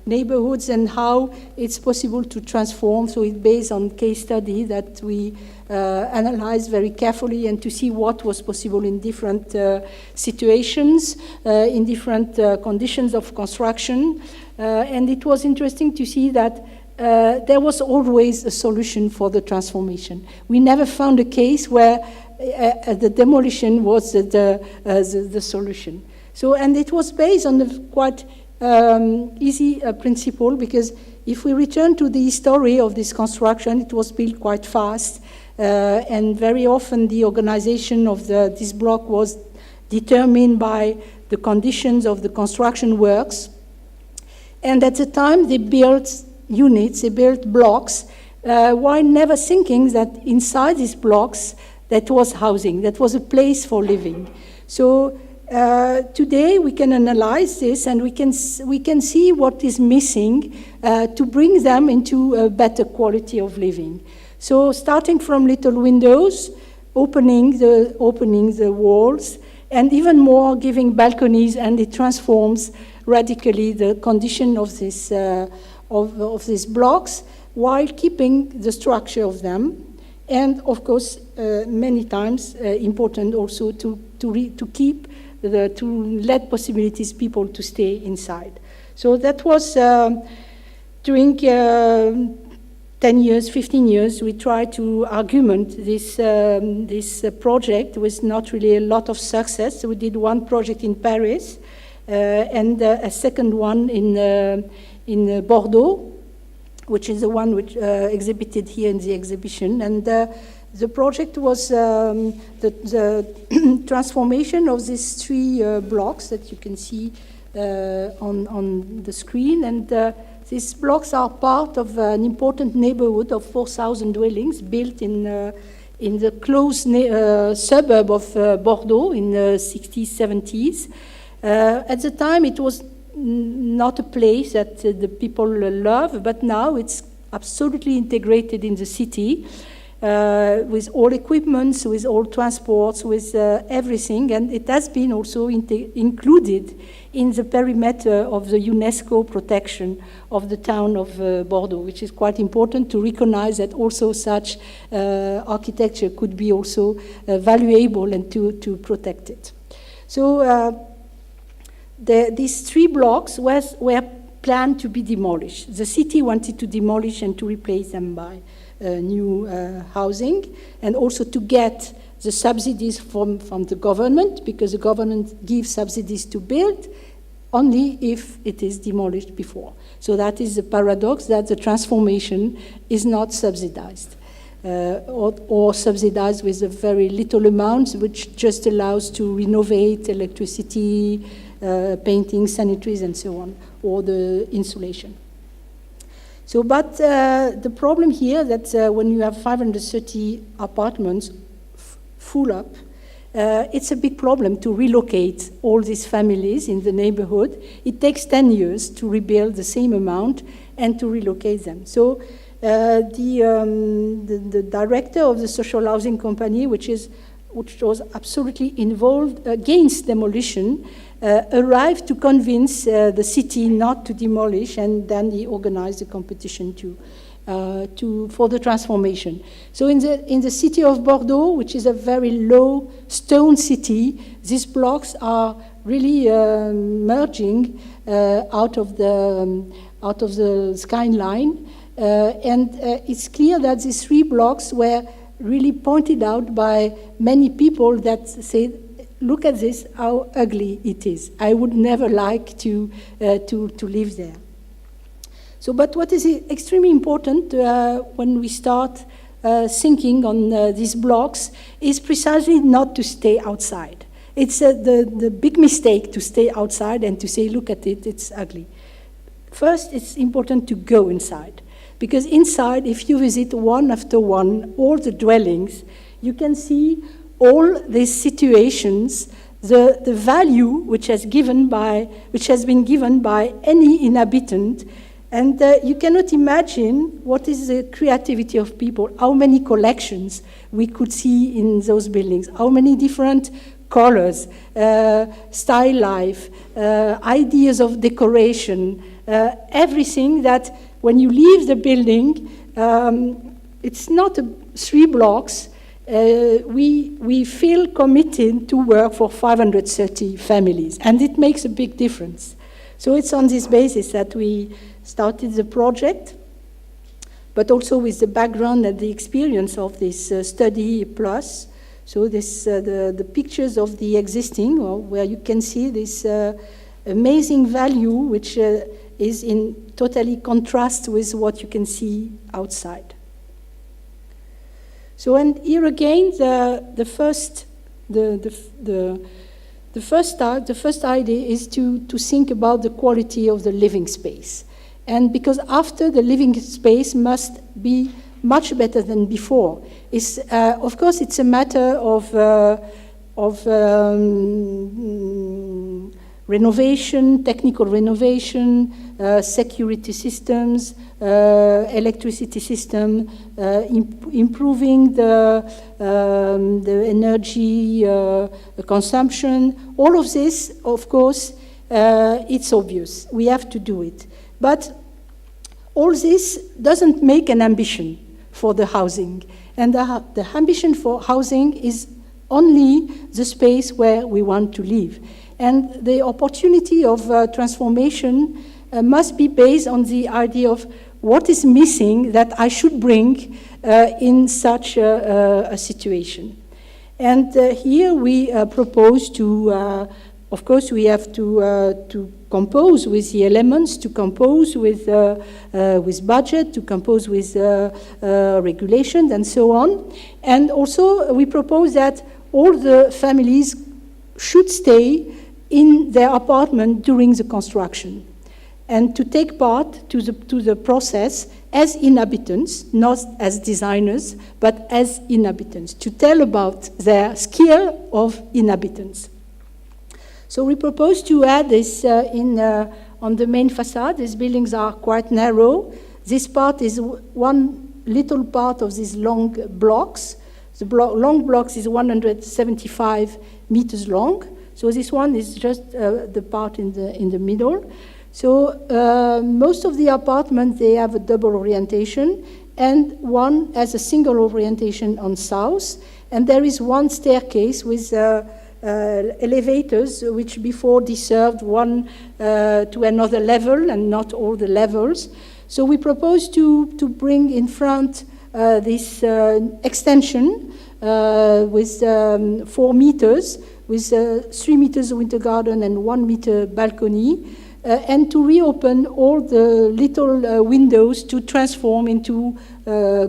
neighborhoods and how it's possible to transform. So it's based on case study that we analyzed very carefully, and to see what was possible in different situations, in different conditions of construction. And it was interesting to see that there was always a solution for the transformation. We never found a case where the demolition was the solution. So, and it was based on a quite easy principle, because if we return to the history of this construction, it was built quite fast, and very often the organization of this block was determined by the conditions of the construction works. And at the time they built units, they built blocks, while never thinking that inside these blocks that was housing, that was a place for living. So today we can analyze this, and we can see what is missing to bring them into a better quality of living. So starting from little windows, opening the walls, and even more giving balconies, and it transforms radically the condition of this of these blocks, while keeping the structure of them. And of course, many times important also to keep to let possibilities people to stay inside. So that was during 10 years, 15 years, we tried to argument this project with not really a lot of success. So we did one project in Paris and a second one in Bordeaux, which is the one which exhibited here in the exhibition. And the project was the transformation of these three blocks that you can see on the screen. And these blocks are part of an important neighborhood of 4,000 dwellings built in the close suburb of Bordeaux in the 60s, 70s. At the time, it was not a place that the people love, but now it's absolutely integrated in the city with all equipments, with all transports, with everything, and it has been also included in the perimeter of the UNESCO protection of the town of Bordeaux, which is quite important to recognize that also such architecture could be also valuable and to protect it. So these three blocks were planned to be demolished. The city wanted to demolish and to replace them by new housing, and also to get the subsidies from the government, because the government gives subsidies to build only if it is demolished before. So that is the paradox, that the transformation is not subsidized or subsidized with a very little amounts, which just allows to renovate electricity, painting, sanitaries, and so on, or the insulation. So, but the problem here that when you have 530 apartments full up, it's a big problem to relocate all these families in the neighborhood. It takes 10 years to rebuild the same amount and to relocate them. So the director of the social housing company, which was absolutely involved against demolition, arrived to convince the city not to demolish, and then he organized a competition for the transformation. So in the city of Bordeaux, which is a very low stone city, these blocks are really merging out of the skyline, and it's clear that these three blocks were really pointed out by many people that say, look at this, how ugly it is. I would never like to live there. So, but what is extremely important when we start thinking on these blocks is precisely not to stay outside. It's the big mistake to stay outside and to say, look at it, it's ugly. First, it's important to go inside. Because inside, if you visit one after one, all the dwellings, you can see all these situations, the value which has been given by any inhabitant, and you cannot imagine what is the creativity of people, how many collections we could see in those buildings, how many different colors, style life, ideas of decoration, everything that when you leave the building, it's not three blocks. We feel committed to work for 530 families, and it makes a big difference. So it's on this basis that we started the project, but also with the background and the experience of this study plus. So this the pictures of the existing, where you can see this amazing value, which is in totally contrast with what you can see outside. So, and here again, the first idea is to think about the quality of the living space, and because after the living space must be much better than before. It's of course it's a matter of renovation, technical renovation, security systems, electricity system, improving the energy consumption. All of this, of course, it's obvious. We have to do it. But all this doesn't make an ambition for the housing. And the ambition for housing is only the space where we want to live. And the opportunity of transformation must be based on the idea of what is missing that I should bring in such a situation. And here we propose to, of course, we have to compose with the elements, to compose with budget, to compose with regulations, and so on. And also, we propose that all the families should stay in their apartment during the construction, and to take part to the process as inhabitants, not as designers, but as inhabitants, to tell about their skill of inhabitants. So we propose to add this on the main facade. These buildings are quite narrow. This part is one little part of these long blocks. The long blocks is 175 meters long. So this one is just the part in the middle. So most of the apartments, they have a double orientation, and one has a single orientation on south. And there is one staircase with elevators, which before served one to another level and not all the levels. So we propose to bring in front this extension with 4 meters, with 3 meters winter garden and 1 meter balcony, and to reopen all the little windows to transform into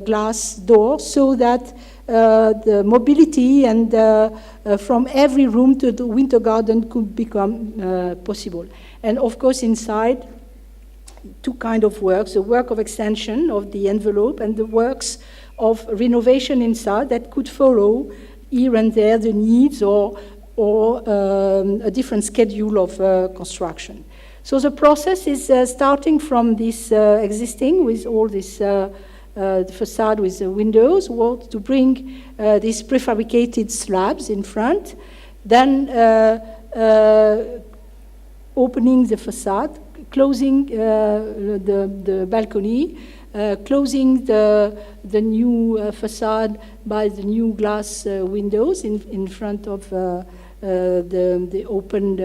glass doors, so that the mobility and from every room to the winter garden could become possible. And of course inside, 2 kinds of works: the work of extension of the envelope and the works of renovation inside that could follow here and there the needs or a different schedule of construction. So the process is starting from this existing with all this the facade with the windows, to bring these prefabricated slabs in front, then opening the facade, closing the balcony, closing the new facade by the new glass windows in front of the opened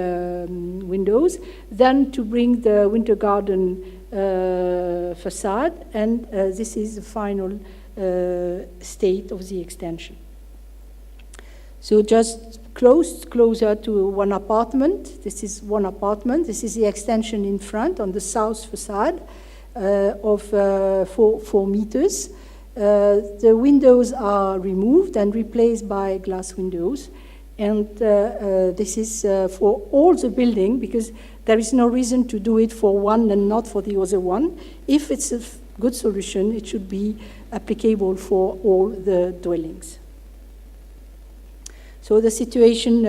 windows, then to bring the winter garden facade, and this is the final state of the extension. So just closer to one apartment. This is one apartment. This is the extension in front on the south facade of 4 meters. The windows are removed and replaced by glass windows. And this is for all the building, because there is no reason to do it for one and not for the other one. If it's a good solution, it should be applicable for all the dwellings. So the situation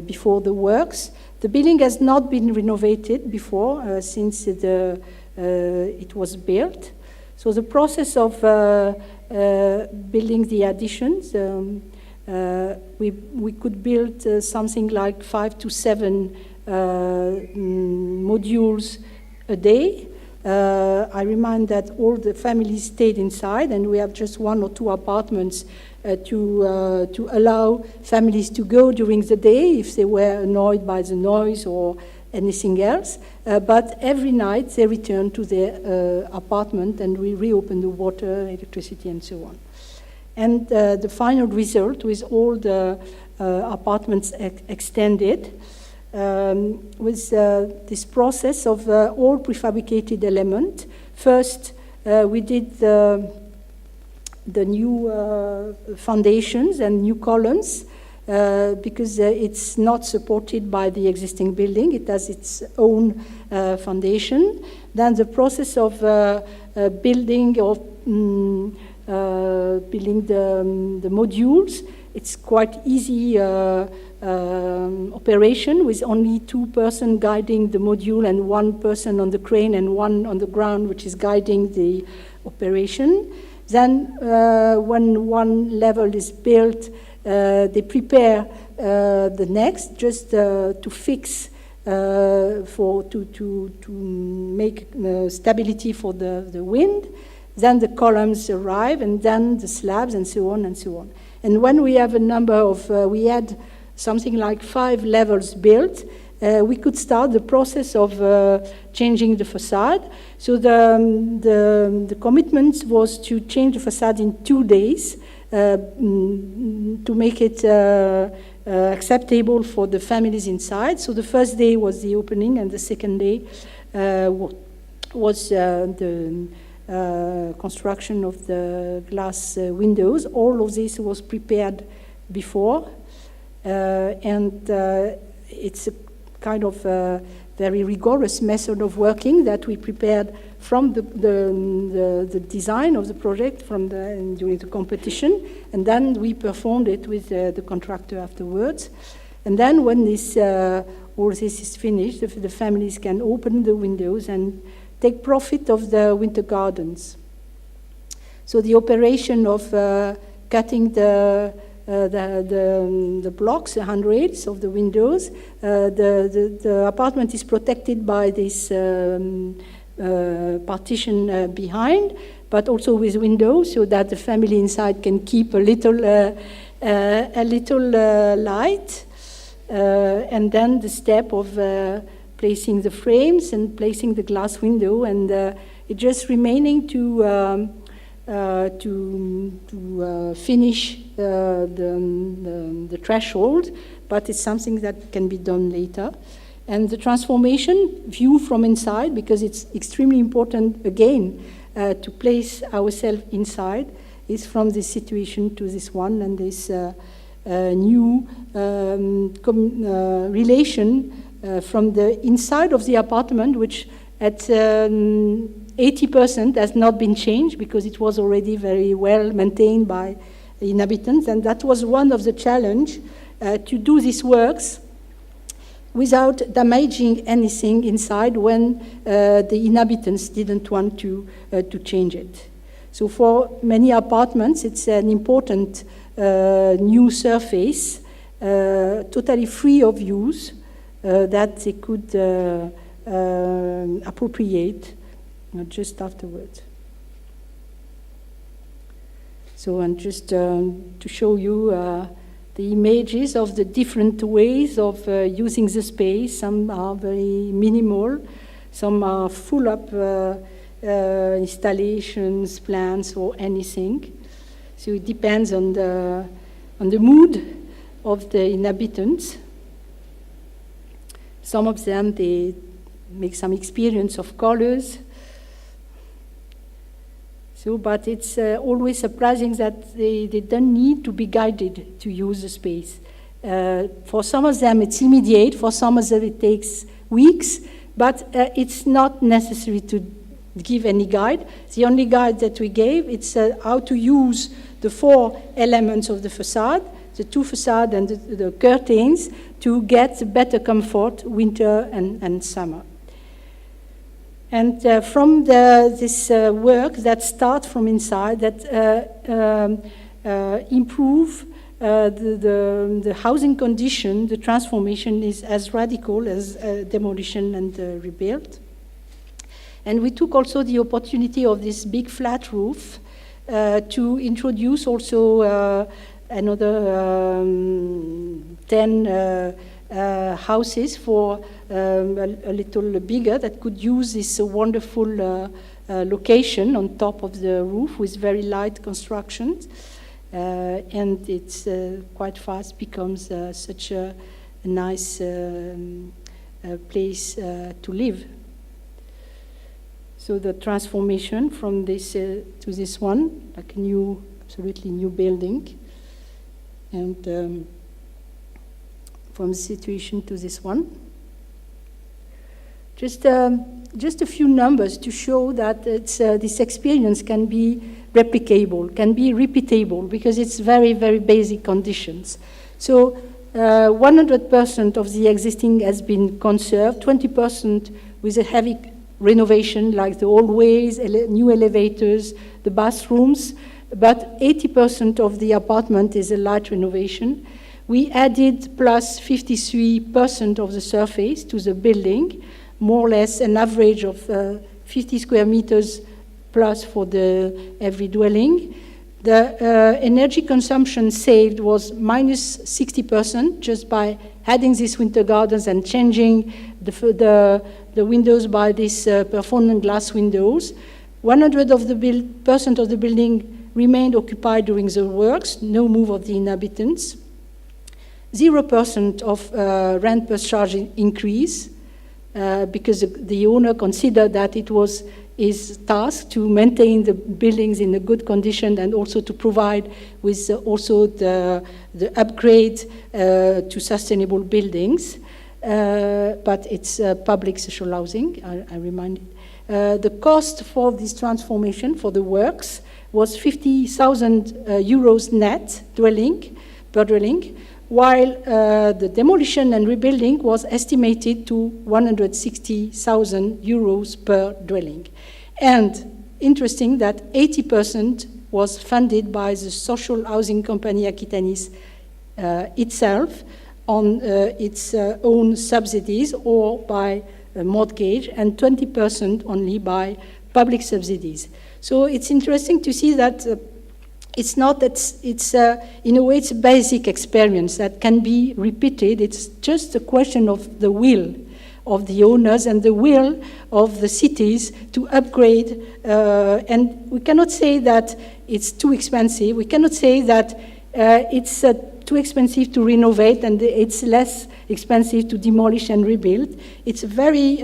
before the works. The building has not been renovated before since it was built. So the process of building the additions, we could build something like 5 to 7 modules a day. I remind that all the families stayed inside, and we have just 1 or 2 apartments to allow families to go during the day if they were annoyed by the noise or anything else. But every night they return to their apartment, and we reopen the water, electricity, and so on. And the final result, with all the apartments extended, with this process of all prefabricated element. First, we did the new foundations and new columns because it's not supported by the existing building. It has its own foundation. Then the process of building the modules. It's quite easy operation with only 2 persons guiding the module and 1 person on the crane and 1 on the ground, which is guiding the operation. Then when 1 level is built, they prepare the next just to fix to make stability for the wind. Then the columns arrive, and then the slabs, and so on and so on. And when we have a number of, we had something like 5 levels built, we could start the process of changing the facade. So the commitment was to change the facade in 2 days to make it acceptable for the families inside. So the first day was the opening, and the second day was the construction of the glass windows. All of this was prepared before, and it's a kind of very rigorous method of working that we prepared from the design of the project during the competition, and then we performed it with the contractor afterwards. And then when all this is finished, the families can open the windows and take profit of the winter gardens. So the operation of cutting the blocks, the handrails of the windows, the apartment is protected by this partition behind, but also with windows, so that the family inside can keep a little light. And then the step of placing the frames and placing the glass window, and it's just remaining to finish the threshold, but it's something that can be done later. And the transformation view from inside, because it's extremely important, again, to place ourselves inside, is from this situation to this one, and this new relation from the inside of the apartment, which at 80% has not been changed because it was already very well maintained by the inhabitants. And that was one of the challenges, to do these works without damaging anything inside when the inhabitants didn't want to change it. So for many apartments, it's an important new surface, totally free of use, that they could appropriate just afterwards. So, and just to show you the images of the different ways of using the space. Some are very minimal, some are full up installations, plans, or anything. So it depends on the mood of the inhabitants. Some of them, they make some experience of colors. So, but it's always surprising that they don't need to be guided to use the space. For some of them, it's immediate. For some of them, it takes weeks. But it's not necessary to give any guide. The only guide that we gave, it's how to use the 4 elements of the facade, the 2 facades and the curtains, to get better comfort winter and summer. And from this work that starts from inside, that improve the housing condition, the transformation is as radical as demolition and rebuild. And we took also the opportunity of this big flat roof to introduce also another 10 houses for a little bigger that could use this wonderful location on top of the roof with very light constructions. And it's quite fast becomes such a nice place to live. So the transformation from this to this one, like a new, absolutely new building, and from the situation to this one. Just a few numbers to show that it's, this experience can be replicable, can be repeatable, because it's very, very basic conditions. So 100% of the existing has been conserved, 20% with a heavy renovation, like the hallways, new elevators, the bathrooms, but 80% of the apartment is a light renovation. We added plus 53% of the surface to the building, more or less an average of 50 square meters plus for every dwelling. The energy consumption saved was minus 60% just by adding these winter gardens and changing the windows by these performance glass windows. 100% of the building remained occupied during the works, no move of the inhabitants. 0% of rent per charge increase because the owner considered that it was his task to maintain the buildings in a good condition and also to provide with also the upgrade to sustainable buildings. But it's public social housing, I remind you. The cost for this transformation for the works was 50,000 euros net per dwelling, while the demolition and rebuilding was estimated to 160,000 euros per dwelling. And interesting that 80% was funded by the social housing company Aquitanis itself on its own subsidies or by a mortgage, and 20% only by public subsidies. So it's interesting to see that it's not that it's in a way it's a basic experience that can be repeated. It's just a question of the will of the owners and the will of the cities to upgrade. And we cannot say that it's too expensive. We cannot say that it's too expensive to renovate and it's less expensive to demolish and rebuild. It's a very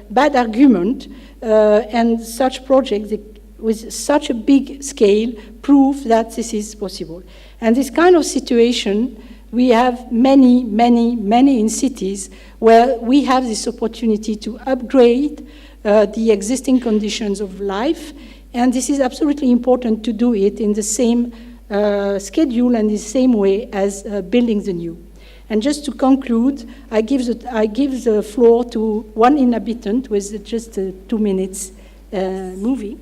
bad argument, and such projects with such a big scale prove that this is possible. And this kind of situation, we have many in cities where we have this opportunity to upgrade the existing conditions of life, and this is absolutely important to do it in the same schedule and the same way as building the new. And just to conclude, I give the floor to one inhabitant with just a 2 minutes movie.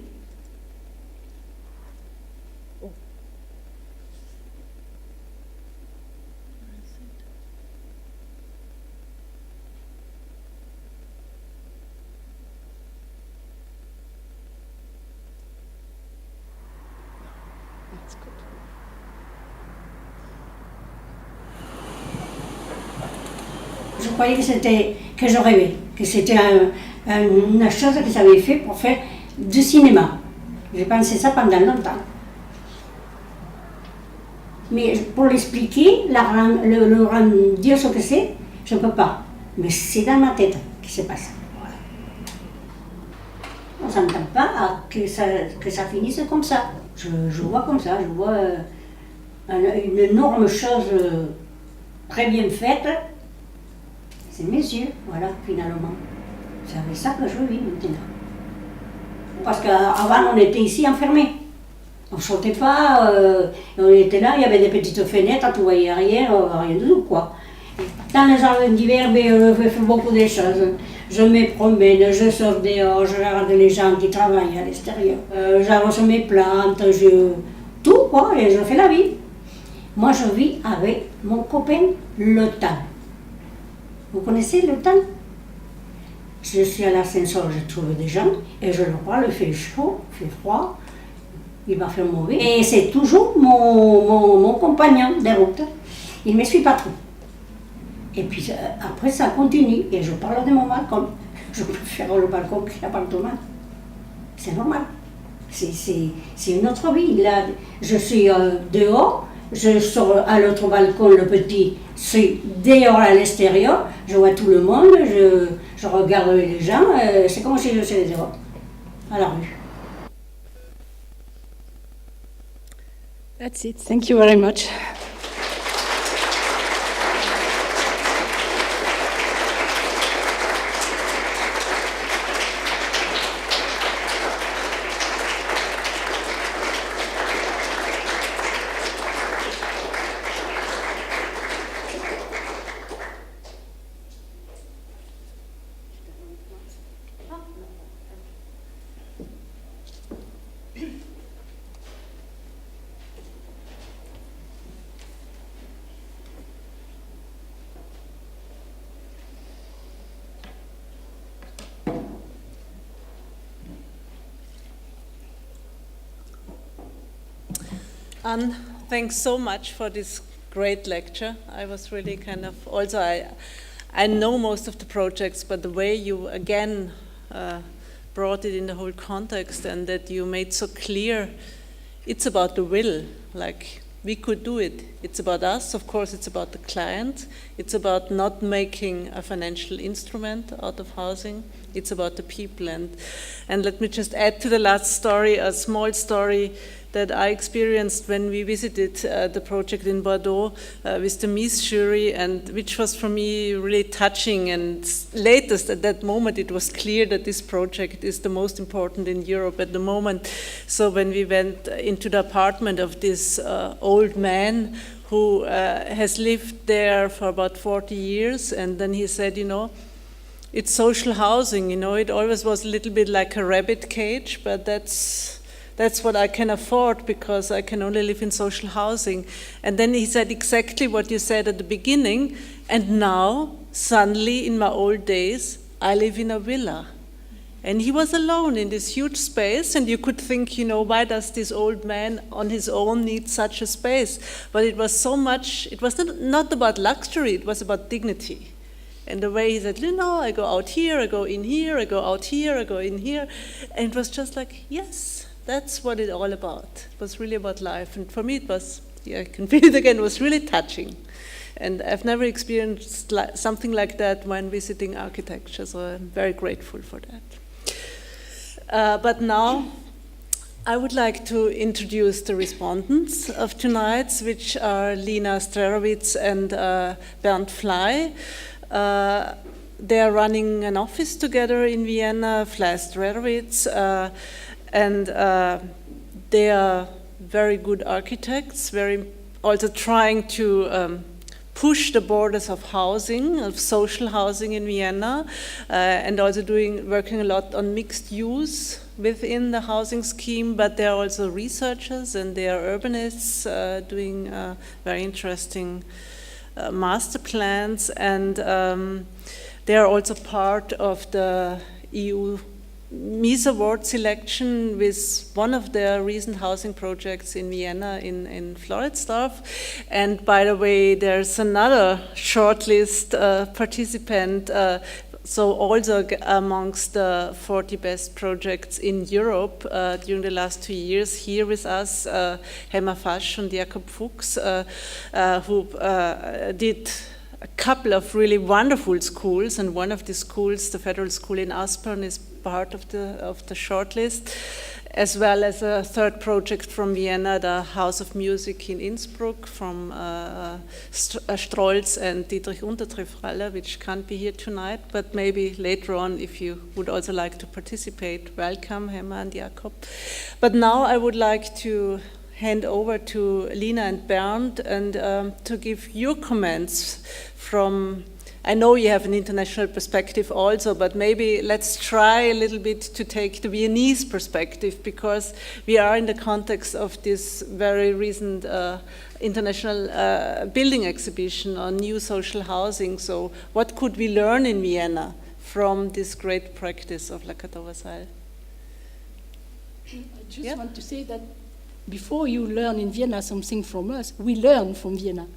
Je croyais que je rêvais, que c'était une chose que j'avais fait pour faire du cinéma. J'ai pensé ça pendant longtemps. Mais pour l'expliquer, dire ce que c'est, je ne peux pas. Mais c'est dans ma tête qui se passe. Voilà. On ne s'entend pas que ça finisse comme ça. Je vois comme ça, je vois une énorme chose très bien faite. C'est mes yeux, voilà, finalement. C'est avec ça que je vis maintenant. Parce qu'avant, on était ici enfermés. On ne sortait pas, on était là, il y avait des petites fenêtres, tu voyais rien du tout, quoi. Dans les jardins d'hiver, je fais beaucoup de choses. Je me promène, je sors dehors, je regarde les gens qui travaillent à l'extérieur. J'arrose mes plantes, tout, quoi, et je fais la vie. Moi, je vis avec mon copain, le temps. Vous connaissez le temps? Je suis à l'ascenseur, je trouve des gens, et je le vois, il fait chaud, il fait froid, il va faire mauvais. Et c'est toujours mon compagnon de route. Il ne me suit pas trop. Et puis après, ça continue, et je parle de mon balcon. Je préfère le balcon que l'appartement. C'est normal. C'est une autre vie. Là, je suis dehors. Je sors à l'autre balcon, le petit, c'est dehors à l'extérieur, je vois tout le monde, je regarde les gens, c'est comme si je suis dehors, à la rue. That's it. Thank you very much. Anne, thanks so much for this great lecture. I was really kind of, also I know most of the projects, but the way you again brought it in the whole context and that you made so clear, it's about the will, like we could do it. It's about us, of course, it's about the client. It's about not making a financial instrument out of housing. It's about the people. And let me just add to the last story, a small story that I experienced when we visited the project in Bordeaux with the Mies jury, and which was for me really touching. And latest at that moment, it was clear that this project is the most important in Europe at the moment. So when we went into the apartment of this old man who has lived there for about 40 years, and then he said, you know, it's social housing, you know, it always was a little bit like a rabbit cage, but that's what I can afford because I can only live in social housing. And then he said exactly what you said at the beginning, and now, suddenly, in my old days, I live in a villa. And he was alone in this huge space, and you could think, you know, why does this old man on his own need such a space? But it was so much, it was not about luxury, it was about dignity. And the way he said, you know, I go out here, I go in here, I go out here, I go in here. And it was just like, yes. That's what it's all about. It was really about life. And for me, it was, I can feel it again, it was really touching. And I've never experienced something like that when visiting architecture, so I'm very grateful for that. But now, I would like to introduce the respondents of tonight, which are Lina Strerowitz and Bernd Fly. They are running an office together in Vienna, Fly Strerowitz, and they are very good architects, also trying to push the borders of housing, of social housing in Vienna, and also working a lot on mixed use within the housing scheme, but they are also researchers and they are urbanists doing very interesting master plans, and they are also part of the EU Mies Award selection with one of their recent housing projects in Vienna in Floridsdorf. And by the way, there's another shortlist participant, so also amongst the 40 best projects in Europe during the last 2 years, here with us, Hemma Fasch and Jakob Fuchs, who did a couple of really wonderful schools, and one of the schools, the Federal School in Aspern, is part of the shortlist, as well as a third project from Vienna, the House of Music in Innsbruck, from Strolz and Dietrich Untertreffralle, which can't be here tonight, but maybe later on, if you would also like to participate, welcome, Hemma and Jakob. But now I would like to hand over to Lina and Bernd and to give your comments from, I know you have an international perspective also, but maybe let's try a little bit to take the Viennese perspective, because we are in the context of this very recent international building exhibition on new social housing. So what could we learn in Vienna from this great practice of Lacaton Vassal? I just want to say that before you learn in Vienna something from us, we learn from Vienna.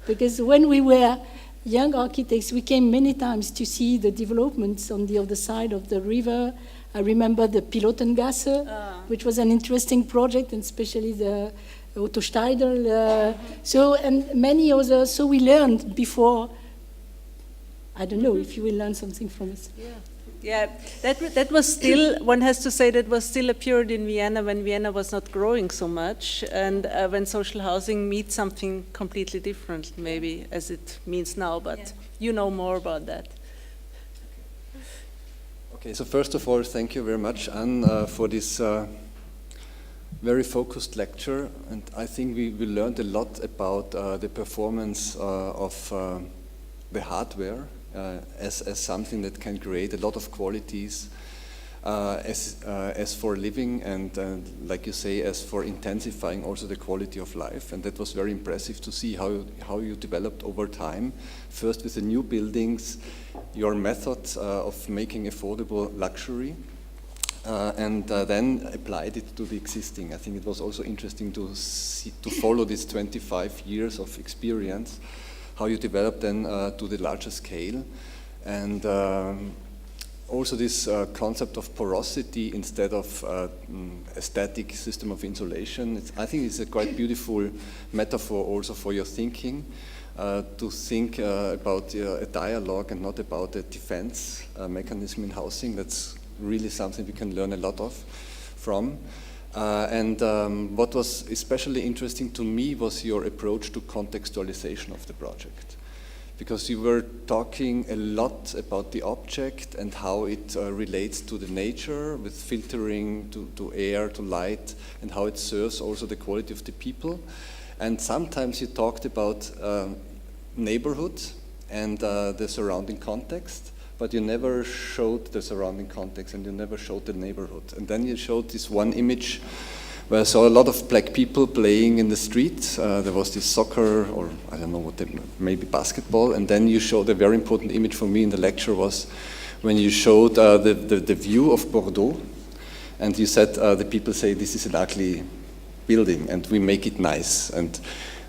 Because when we were young architects, we came many times to see the developments on the other side of the river. I remember the Pilotengasse, which was an interesting project, and especially the Otto Steidl. And many others. So we learned before. I don't know if you will learn something from us. Yeah, that was still, one has to say, that was still a period in Vienna when Vienna was not growing so much, and when social housing meets something completely different, maybe, as it means now, but you know more about that. Okay, so first of all, thank you very much, Anne, for this very focused lecture, and I think we learned a lot about the performance of the hardware, as something that can create a lot of qualities as for living and like you say, as for intensifying also the quality of life. And that was very impressive to see how you developed over time. First with the new buildings, your methods of making affordable luxury, and then applied it to the existing. I think it was also interesting to follow this 25 years of experience, how you develop then to the larger scale, and also this concept of porosity instead of a static system of insulation. I think it's a quite beautiful metaphor also for your thinking, to think about a dialogue and not about a defense mechanism in housing. That's really something we can learn a lot from. And what was especially interesting to me was your approach to contextualization of the project. Because you were talking a lot about the object and how it relates to the nature with filtering to air, to light, and how it serves also the quality of the people. And sometimes you talked about neighborhood and the surrounding context, but you never showed the surrounding context and you never showed the neighborhood. And then you showed this one image where I saw a lot of black people playing in the street. There was this soccer, or I don't know what, maybe basketball. And then you showed a very important image for me in the lecture was when you showed the view of Bordeaux. And you said the people say this is an ugly building and we make it nice. And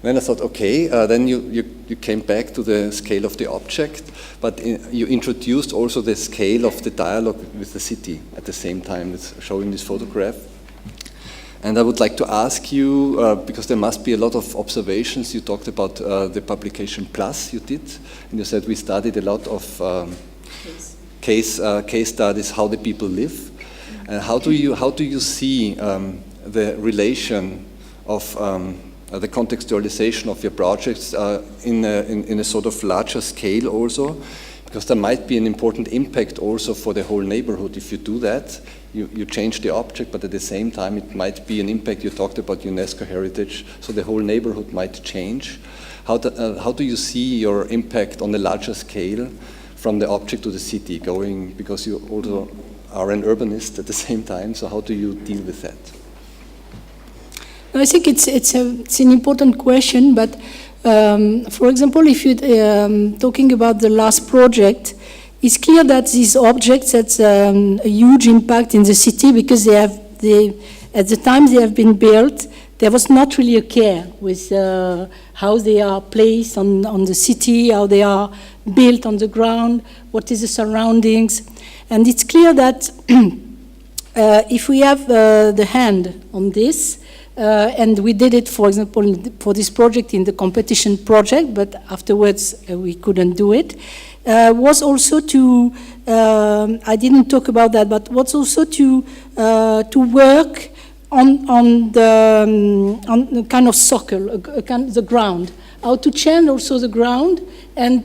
then I thought, okay, then you came back to the scale of the object, but you introduced also the scale of the dialogue with the city at the same time with showing this photograph. And I would like to ask you, because there must be a lot of observations, you talked about the publication Plus you did, and you said we studied a lot of case studies, how the people live. How do you see the relation of the contextualization of your projects in a sort of larger scale also? Because there might be an important impact also for the whole neighborhood if you do that. You change the object, but at the same time it might be an impact. You talked about UNESCO heritage, so the whole neighborhood might change. How do you see your impact on a larger scale from the object to the city going, because you also are an urbanist at the same time, so how do you deal with that? I think it's an important question, but for example, if you're talking about the last project, it's clear that these objects had a huge impact in the city because at the time they have been built, there was not really a care with how they are placed on the city, how they are built on the ground, what is the surroundings. And it's clear that if we have the hand on this, and we did it, for example, for this project in the competition project, but afterwards we couldn't do it, was also to, I didn't talk about that, but was also to work on the kind of circle, the ground, how to change also the ground and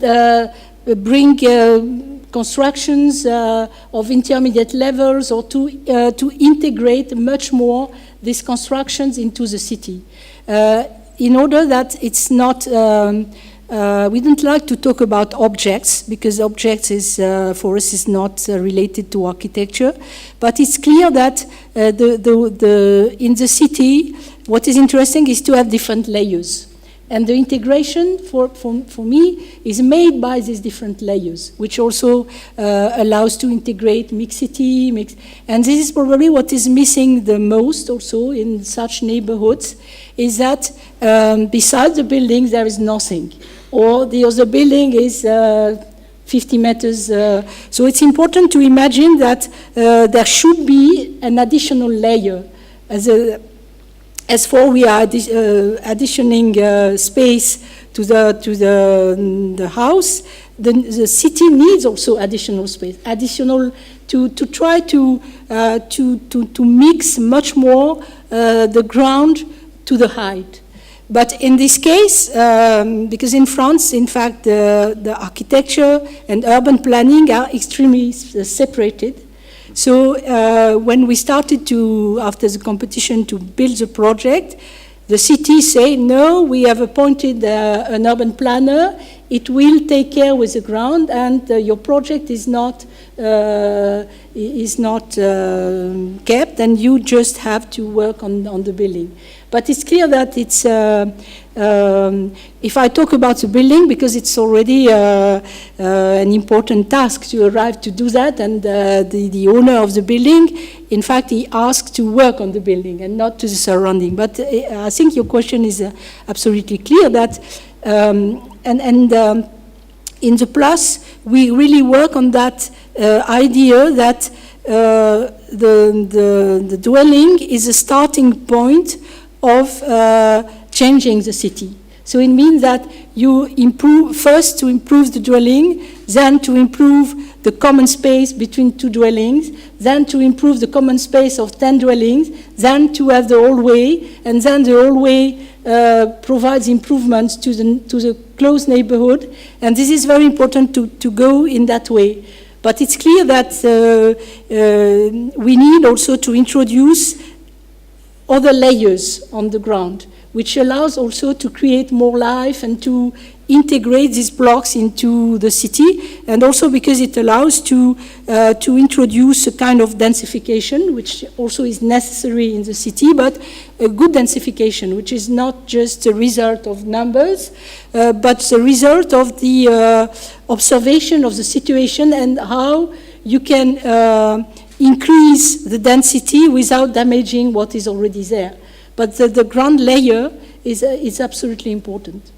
bring constructions of intermediate levels, or to integrate much more these constructions into the city, in order that it's not. We don't like to talk about objects because objects is for us is not related to architecture, but it's clear that in the city, what is interesting is to have different layers. And the integration for me is made by these different layers, which also allows to integrate mixity. And this is probably what is missing the most also in such neighborhoods, is that besides the buildings there is nothing. Or the other building is 50 meters. So it's important to imagine that there should be an additional layer. As for we are additioning space to the house, the city needs also additional space, additional to try to mix much more the ground to the height. But in this case, because in France, in fact, the architecture and urban planning are extremely separated. So when we started after the competition, to build the project, the city say, no, we have appointed an urban planner, it will take care with the ground, and your project is not is not kept, and you just have to work on the building. But it's clear that it's, if I talk about the building, because it's already an important task to arrive to do that, and the owner of the building, in fact, he asked to work on the building and not to the surrounding. But I think your question is absolutely clear that, in the Plus, we really work on that idea that the dwelling is a starting point of changing the city. So it means that you improve, first to improve the dwelling, then to improve the common space between two dwellings, then to improve the common space of 10 dwellings, then to have the hallway, and then the hallway provides improvements to the close neighborhood, and this is very important to go in that way. But it's clear that we need also to introduce other layers on the ground, which allows also to create more life and to integrate these blocks into the city, and also because it allows to introduce a kind of densification, which also is necessary in the city, but a good densification, which is not just a result of numbers, but the result of the observation of the situation and how you can increase the density without damaging what is already there. But the ground layer is absolutely important.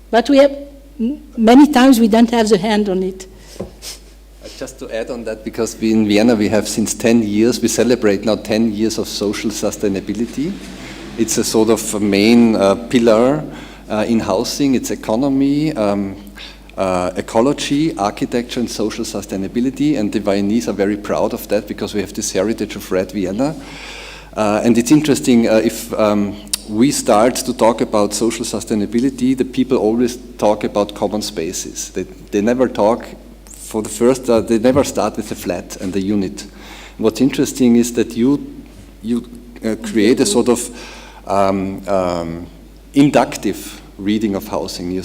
But we have, many times we don't have the hand on it. Just to add on that, because we in Vienna, we have since 10 years, we celebrate now 10 years of social sustainability. It's a sort of a main pillar in housing, it's economy, ecology, architecture and social sustainability, and the Viennese are very proud of that because we have this heritage of Red Vienna. And it's interesting, if we start to talk about social sustainability, the people always talk about common spaces. They never talk, for the first, they never start with the flat and the unit. What's interesting is that you create a sort of inductive reading of housing. You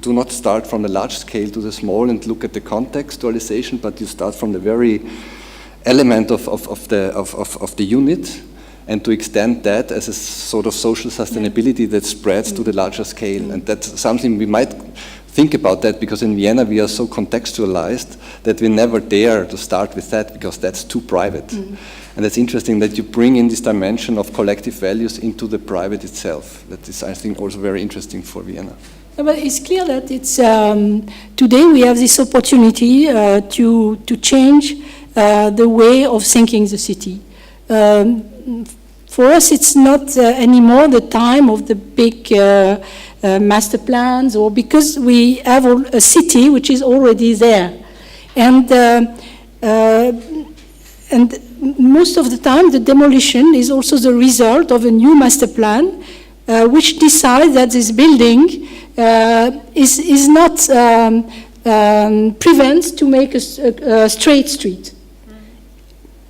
do not start from the large scale to the small and look at the contextualization, but you start from the very element of the unit, and to extend that as a sort of social sustainability that spreads to the larger scale. And that's something we might think about that, because in Vienna we are so contextualized that we never dare to start with that because that's too private. And it's interesting that you bring in this dimension of collective values into the private itself. That is, I think, also very interesting for Vienna. But it's clear that it's today we have this opportunity to change the way of thinking the city. For us, it's not anymore the time of the big master plans, or because we have a city which is already there, and most of the time the demolition is also the result of a new master plan, which decides that this building is not prevents to make a straight street.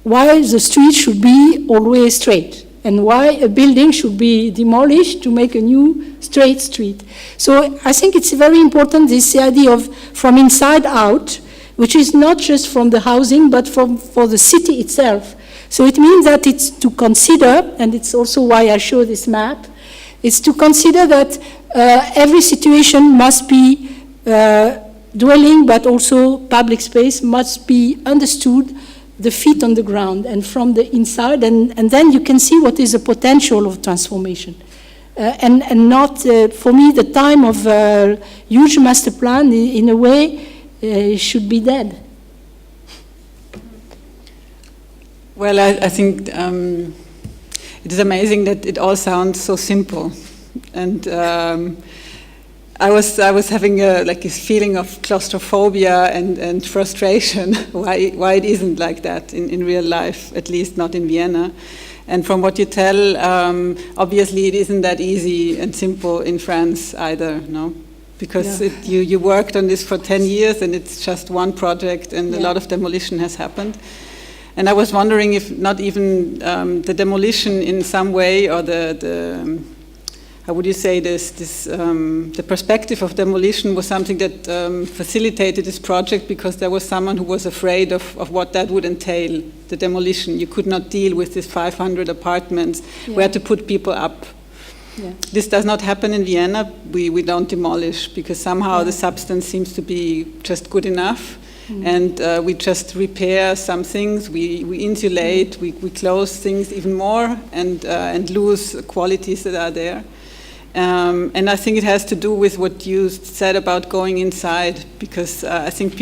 Why the street should be always straight, and why a building should be demolished to make a new straight street. So I think it's very important, this idea of from inside out, which is not just from the housing, but for the city itself. So it means that it's to consider, and it's also why I show this map, it's to consider that every situation must be dwelling, but also public space must be understood the feet on the ground and from the inside, and then you can see what is the potential of transformation. And not, for me, the time of huge master plan, in a way, should be dead. Well, I think it is amazing that it all sounds so simple. And I was having like this feeling of claustrophobia and frustration, why it isn't like that in real life, at least not in Vienna. And from what you tell, obviously it isn't that easy and simple in France either, no? Because you worked on this for 10 years and it's just one project, and a lot of demolition has happened. And I was wondering if not even the demolition in some way, or the how would you say this, the perspective of demolition was something that facilitated this project, because there was someone who was afraid of what that would entail, the demolition. You could not deal with these 500 apartments, where to put people up. Yeah. This does not happen in Vienna. We don't demolish, because somehow the substance seems to be just good enough. And we just repair some things, we insulate, we close things even more, and lose qualities that are there. And I think it has to do with what you said about going inside, because I think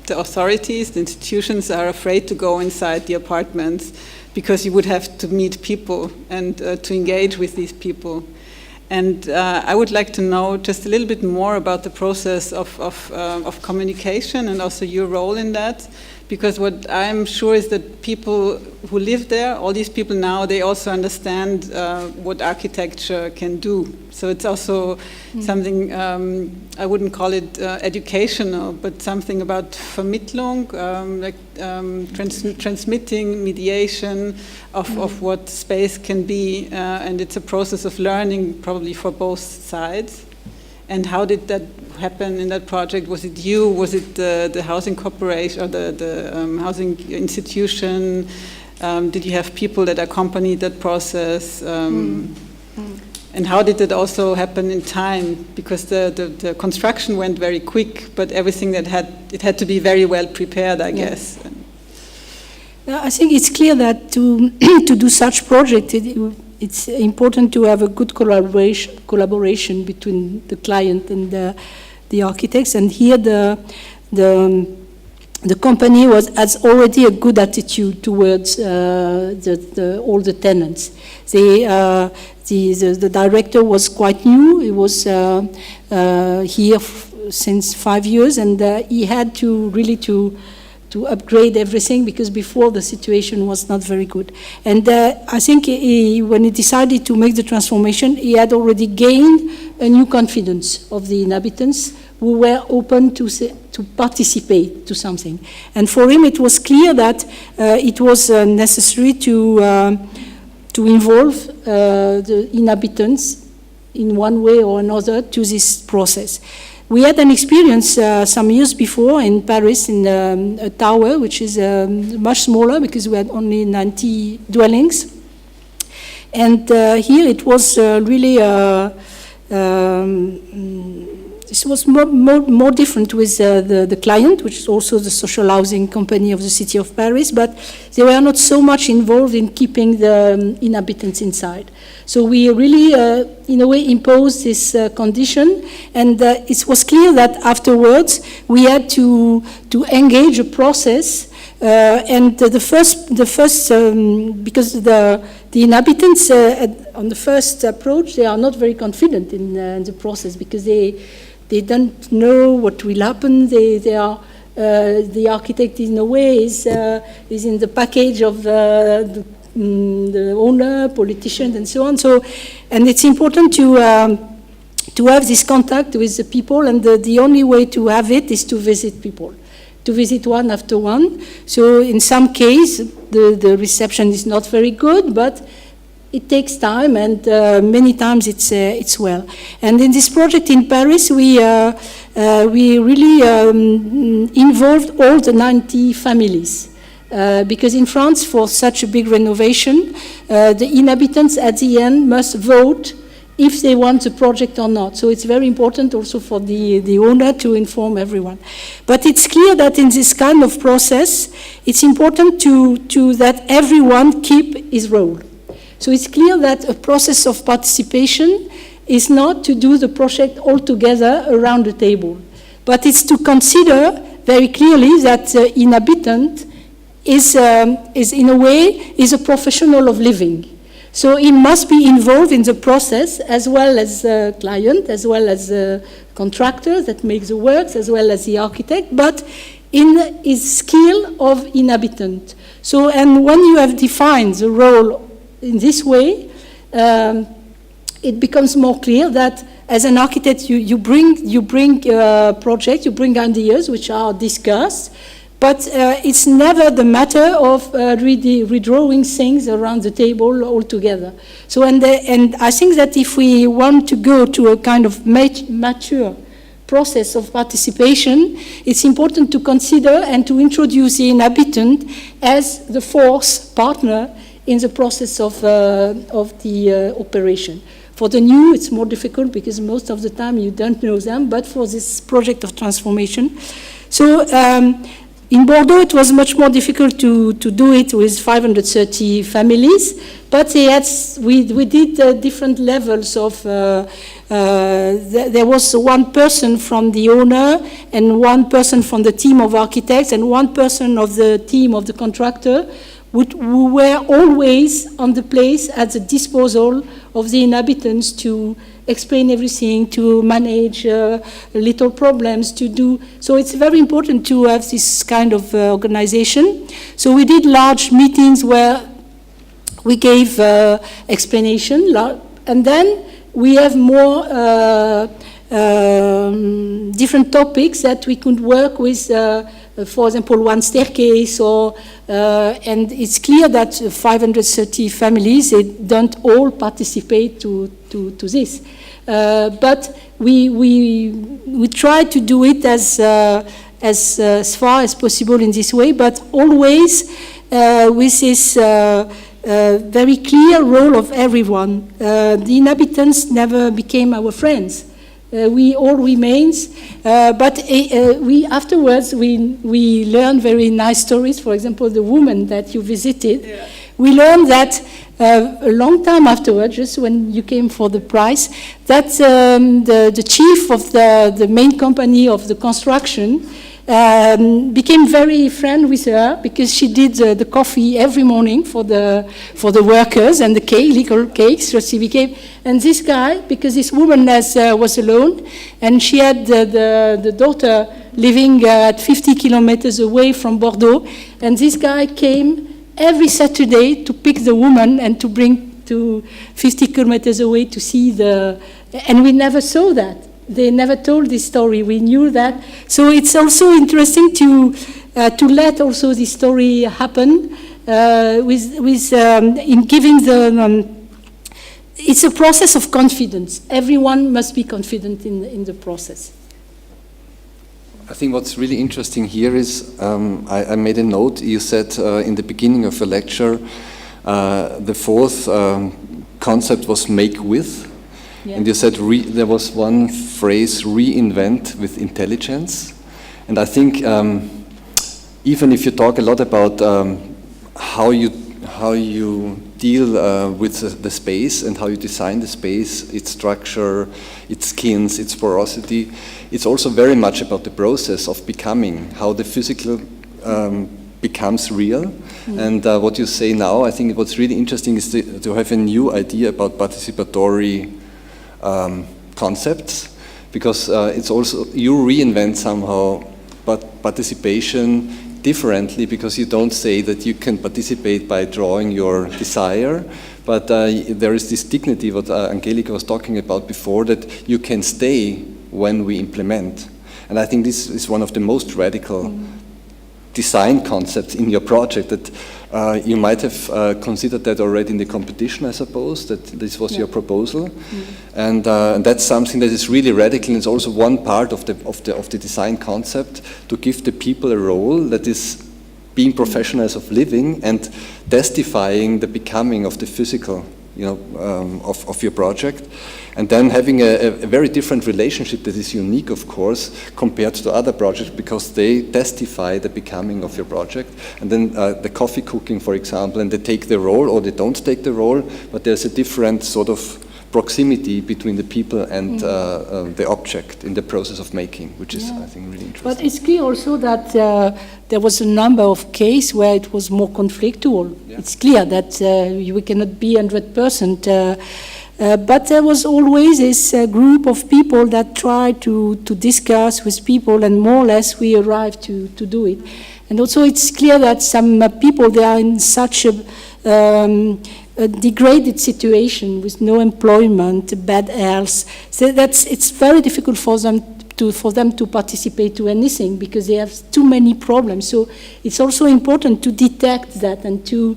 the authorities, the institutions are afraid to go inside the apartments, because you would have to meet people and to engage with these people. And I would like to know just a little bit more about the process of communication, and also your role in that, because what I'm sure is that people who live there, all these people now, they also understand what architecture can do. So it's also something, I wouldn't call it educational, but something about Vermittlung, transmitting, mediation of what space can be, and it's a process of learning probably for both sides. And how did that happen in that project? Was it you? Was it the housing corporation or the housing institution? Did you have people that accompanied that process? And how did it also happen in time? Because the construction went very quick, but everything that had to be very well prepared, I guess. I think it's clear that to do such project, it's important to have a good collaboration between the client and the architects. And here the company has already a good attitude towards all the tenants. The director was quite new. He was here since 5 years, and he had to really to upgrade everything, because before the situation was not very good. And I think when he decided to make the transformation, he had already gained a new confidence of the inhabitants who were open to participate to something. And for him, it was clear that it was necessary to involve the inhabitants in one way or another to this process. We had an experience some years before in Paris in a tower, which is much smaller, because we had only 90 dwellings. And here it was really, this was more different with the client, which is also the social housing company of the city of Paris, but they were not so much involved in keeping the inhabitants inside. So we really, in a way, imposed this condition, and it was clear that afterwards we had to engage a process, and the first because the inhabitants on the first approach, they are not very confident in the process, because they don't know what will happen. They are the architect in a way is in the package of the owner, politicians, and so on. So, and it's important to have this contact with the people, and the only way to have it is to visit people, to visit one after one. So in some case, the reception is not very good, but it takes time, and many times it's well. And in this project in Paris, we really involved all the 90 families. Because in France, for such a big renovation, the inhabitants at the end must vote if they want the project or not. So it's very important also for the owner to inform everyone. But it's clear that in this kind of process, it's important to that everyone keep his role. So it's clear that a process of participation is not to do the project all together around the table, but it's to consider very clearly that the inhabitant is in a way is a professional of living. So he must be involved in the process, as well as the client, as well as the contractor that makes the works, as well as the architect, but in his skill of inhabitant. So, and when you have defined the role in this way, it becomes more clear that as an architect, you bring projects, you bring ideas which are discussed, But it's never the matter of redrawing things around the table altogether. So, and I think that if we want to go to a kind of mature process of participation, it's important to consider and to introduce the inhabitant as the fourth partner in the process of the operation. For the new, it's more difficult because most of the time you don't know them, but for this project of transformation. So in Bordeaux, it was much more difficult to do it with 530 families, but we did different levels of, there was one person from the owner and one person from the team of architects and one person of the team of the contractor who were always on the place at the disposal of the inhabitants to explain everything, to manage little problems, to do. So it's very important to have this kind of organization. So we did large meetings where we gave explanation, and then we have more different topics that we could work with, for example, one staircase, or and it's clear that 530 families, they don't all participate to this. But we try to do it as far as possible in this way, but always with this very clear role of everyone. The inhabitants never became our friends. We all remains, but we afterwards we learn very nice stories. For example, the woman that you visited, we learned that a long time afterwards, just when you came for the prize, that the chief of the main company of the construction became very friend with her because she did the coffee every morning for the workers and the little cakes. So she became, and this guy, because this woman was alone, and she had the daughter living at 50 kilometers away from Bordeaux, and this guy came every Saturday to pick the woman and to bring to 50 kilometers away to see and we never saw that. They never told this story. We knew that. So it's also interesting to let also this story happen in giving the. It's a process of confidence. Everyone must be confident in the process. I think what's really interesting here is, I made a note, you said in the beginning of the lecture, the fourth concept was make with. Yeah. And you said there was one phrase, reinvent with intelligence. And I think even if you talk a lot about how you deal with the space and how you design the space, its structure, its skins, its porosity, it's also very much about the process of becoming, how the physical becomes real. Mm. And what you say now, I think what's really interesting is to have a new idea about participatory concepts, because it's also, you reinvent somehow participation differently, because you don't say that you can participate by drawing your desire, but there is this dignity, what Angelika was talking about before, that you can stay when we implement. And I think this is one of the most radical design concepts in your project, that you might have considered that already in the competition, I suppose, that this was your proposal. And that's something that is really radical, and it's also one part of the design concept, to give the people a role that is being professionals of living and testifying the becoming of the physical, of your project. And then having a very different relationship that is unique, of course, compared to other projects, because they testify the becoming of your project. And then the coffee cooking, for example, and they take the role or they don't take the role, but there's a different sort of proximity between the people and the object in the process of making, which is, I think, really interesting. But it's clear also that there was a number of cases where it was more conflictual. Yeah. It's clear that we cannot be 100%. But there was always this group of people that tried to discuss with people, and more or less we arrived to do it. And also it's clear that some people, they are in such a degraded situation with no employment, bad health, so it's very difficult for them for them to participate to anything because they have too many problems. So it's also important to detect that and to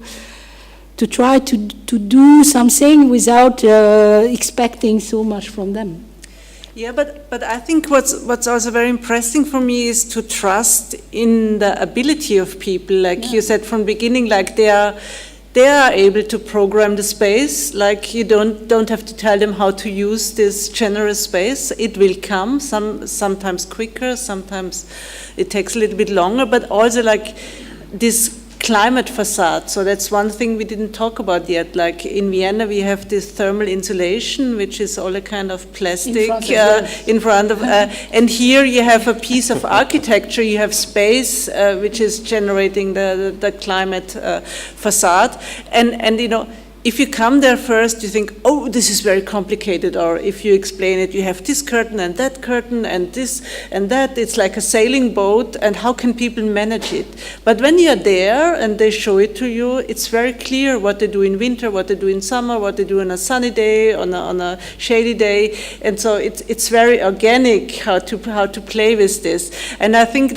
try to do something without expecting so much from them. Yeah, but I think what's also very impressive for me is to trust in the ability of people. Like you said from the beginning, like they are able to program the space. Like you don't have to tell them how to use this generous space. It will come, sometimes quicker, sometimes it takes a little bit longer, but also like this climate facade. So that's one thing we didn't talk about yet. Like in Vienna, we have this thermal insulation, which is all a kind of plastic in front of, and here you have a piece of architecture. You have space, which is generating the climate facade, and you know. If you come there first, you think, oh, this is very complicated. Or if you explain it, you have this curtain and this and that. It's like a sailing boat, and how can people manage it? But when you're there and they show it to you, it's very clear what they do in winter, what they do in summer, what they do on a sunny day, on a shady day. And so it's very organic how to play with this. And I think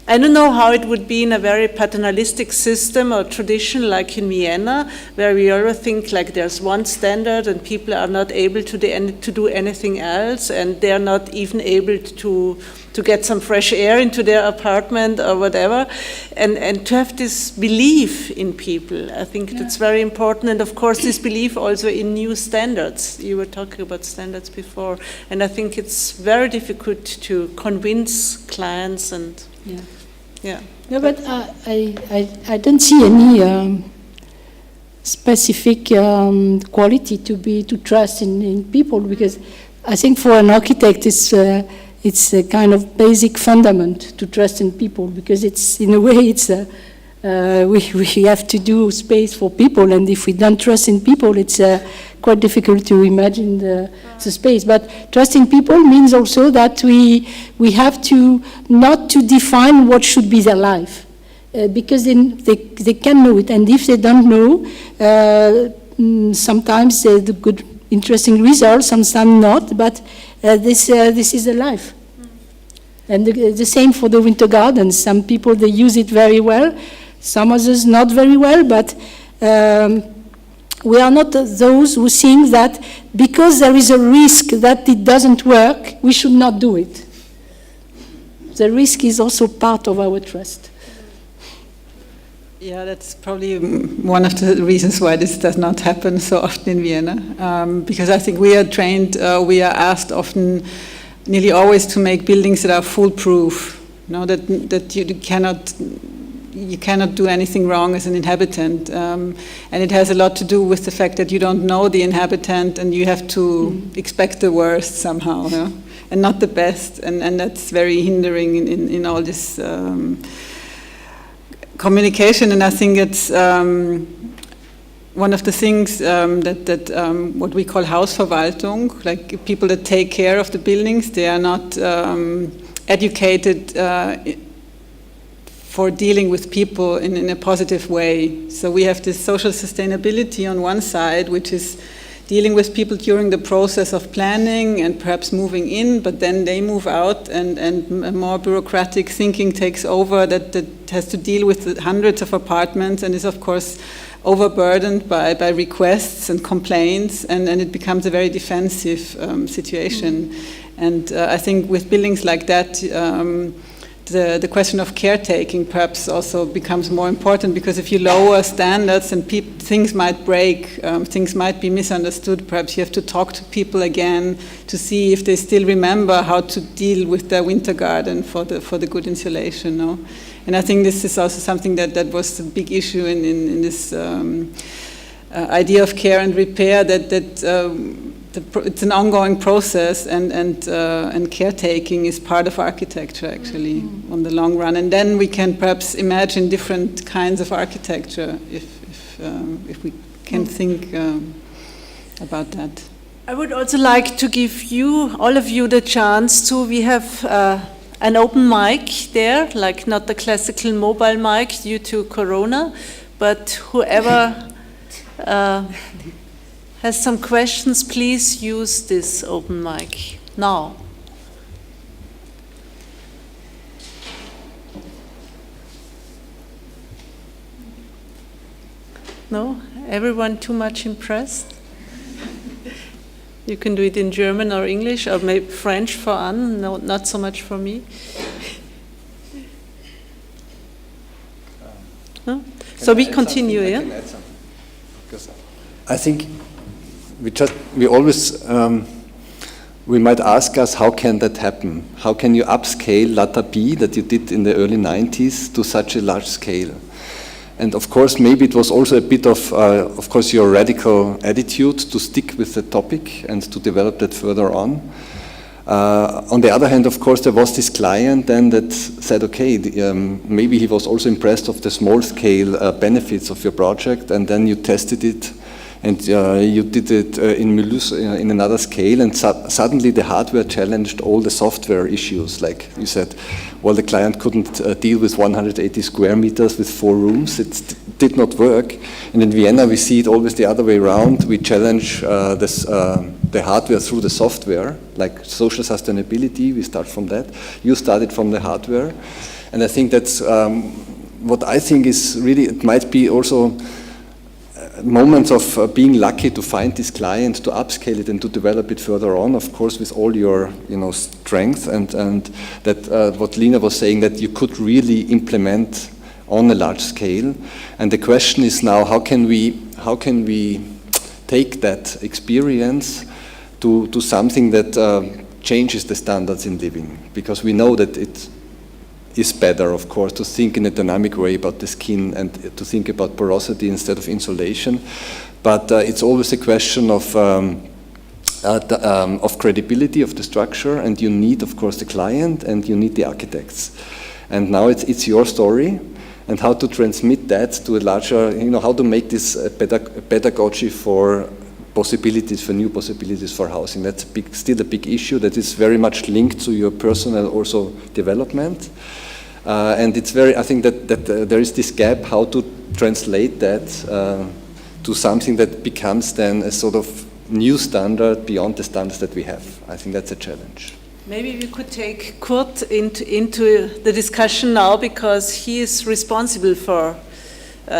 I don't know how it would be in a very paternalistic system or tradition like in Vienna, where we always think like there's one standard and people are not able to do anything else, and they're not even able to get some fresh air into their apartment or whatever, and to have this belief in people. I think that's very important, and of course this belief also in new standards. You were talking about standards before, and I think it's very difficult to convince clients and No, but I don't see any specific quality to trust in people, because I think for an architect it's a kind of basic fundament to trust in people, because it's in a way we have to do space for people, and if we don't trust in people, it's quite difficult to imagine the space. But trusting people means also that we have to not to define what should be their life, because they can know it, and if they don't know, sometimes they do good, interesting results, sometimes not. But this is a life. And the same for the winter gardens. Some people, they use it very well, some others not very well, but we are not those who think that because there is a risk that it doesn't work, we should not do it. The risk is also part of our trust. Yeah, that's probably one of the reasons why this does not happen so often in Vienna, because I think we are trained, we are asked often, nearly always, to make buildings that are foolproof. You know, that you cannot do anything wrong as an inhabitant, and it has a lot to do with the fact that you don't know the inhabitant, and you have to expect the worst somehow, and not the best, and that's very hindering in all this communication. And I think it's one of the things that what we call Hausverwaltung, like people that take care of the buildings, they are not educated for dealing with people in a positive way. So we have this social sustainability on one side, which is dealing with people during the process of planning and perhaps moving in, but then they move out, and a more bureaucratic thinking takes over that has to deal with the hundreds of apartments, and is of course overburdened by requests and complaints, and it becomes a very defensive situation. And I think with buildings like that, the question of caretaking perhaps also becomes more important, because if you lower standards and things might break, things might be misunderstood, perhaps you have to talk to people again to see if they still remember how to deal with their winter garden for the good insulation. No? And I think this is also something that was a big issue in this idea of care and repair, that it's an ongoing process, and caretaking is part of architecture actually on the long run. And then we can perhaps imagine different kinds of architecture if we can think about that. I would also like to give you, all of you, the chance to, we have an open mic there, like not the classical mobile mic due to Corona, but whoever has some questions, please use this open mic now. No? Everyone too much impressed? You can do it in German or English, or maybe French for Anne, no, not so much for me. No? So we continue, yeah? I can add something. Because I think we always, we might ask us, how can that happen? How can you upscale Latapi that you did in the early 90s to such a large scale? And of course, maybe it was also a bit of course, your radical attitude to stick with the topic and to develop that further on. On the other hand, of course, there was this client then that said, okay, maybe he was also impressed of the small scale benefits of your project, and then you tested it and you did it in Mulhouse in another scale, and suddenly the hardware challenged all the software issues. Like you said, well, the client couldn't deal with 180 square meters with 4 rooms. It did not work. And in Vienna, we see it always the other way around. We challenge the hardware through the software, like social sustainability. We start from that. You started from the hardware. And I think that's what I think is really, it might be also moments of being lucky to find this client, to upscale it and to develop it further on, of course, with all your strength, and that what Lina was saying, that you could really implement on a large scale. And the question is now, how can we take that experience to something that changes the standards in living? Because we know that it is better, of course, to think in a dynamic way about the skin and to think about porosity instead of insulation. But it's always a question of credibility of the structure, and you need, of course, the client and you need the architects. And now it's your story, and how to transmit that to a larger, how to make this a pedagogy for possibilities, for new possibilities for housing. That's still a big issue that is very much linked to your personal also development. And it's I think that there is this gap, how to translate that to something that becomes then a sort of new standard beyond the standards that we have. I think that's a challenge. Maybe we could take Kurt into the discussion now, because he is responsible for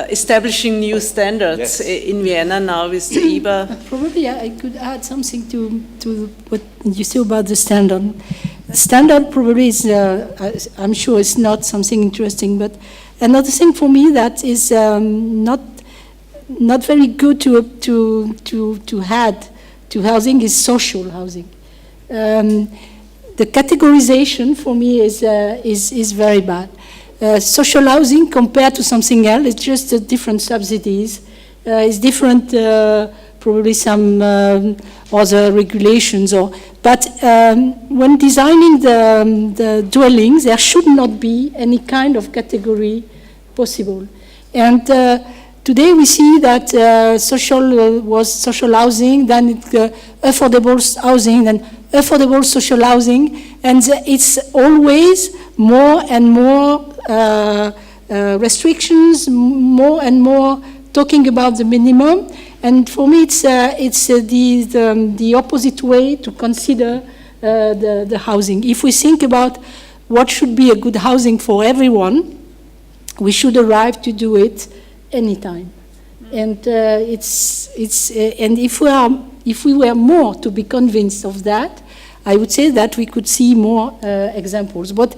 establishing new standards in Vienna now with the IBA. Probably I could add something to what you say about the standard. Standard probably is, I'm sure it's not something interesting, but another thing for me that is not very good to add to housing is social housing. The categorization for me is very bad. Social housing compared to something else, it's just different subsidies. It's different, probably some other regulations. But when designing the dwellings, there should not be any kind of category possible. And today we see that social was social housing, then affordable housing, then affordable social housing, and it's always more and more restrictions, more and more talking about the minimum. And for me, it's the opposite way to consider the housing. If we think about what should be a good housing for everyone, we should arrive to do it anytime. And and if we were more to be convinced of that, I would say that we could see more examples. But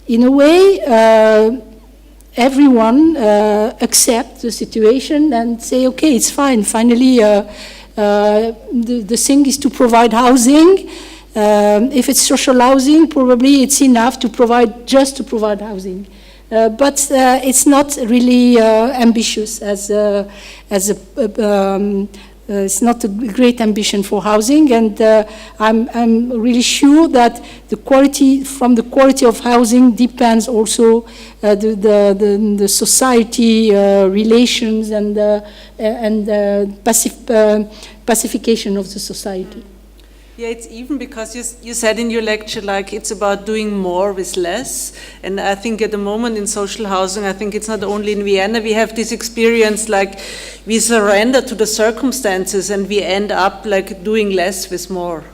in a way, everyone accept the situation and say, okay, it's fine. Finally, the thing is to provide housing. If it's social housing, probably it's enough to provide housing. But it's not really ambitious it's not a great ambition for housing, and I'm really sure that the quality of housing depends also the society relations and pacification of the society. Yeah, it's even because you said in your lecture, like, it's about doing more with less. And I think at the moment in social housing, I think it's not only in Vienna, we have this experience, like, we surrender to the circumstances and we end up like doing less with more.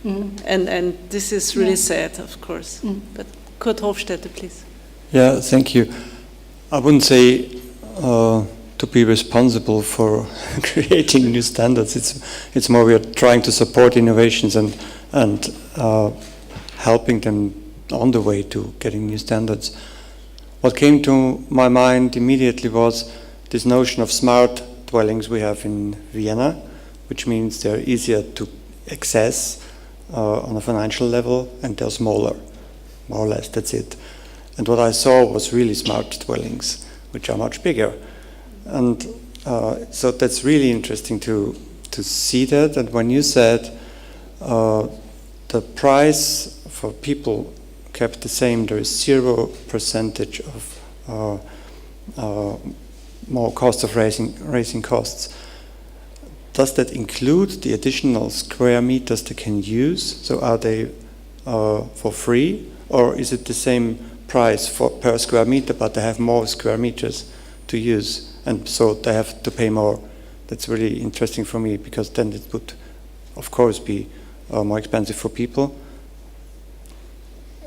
Mm. And this is really sad, of course. Mm. But Kurt Hofstetter, please. Yeah, thank you. I wouldn't say to be responsible for creating new standards. It's more we are trying to support innovations and helping them on the way to getting new standards. What came to my mind immediately was this notion of smart dwellings we have in Vienna, which means they're easier to access on a financial level, and they're smaller, more or less, that's it. And what I saw was really smart dwellings, which are much bigger. And so that's really interesting to see that. And when you said the price for people kept the same, there is 0% of more cost of raising costs. Does that include the additional square meters they can use? So are they for free, or is it the same price per square meter, but they have more square meters to use, and so they have to pay more? That's really interesting for me, because then it would, of course, be more expensive for people.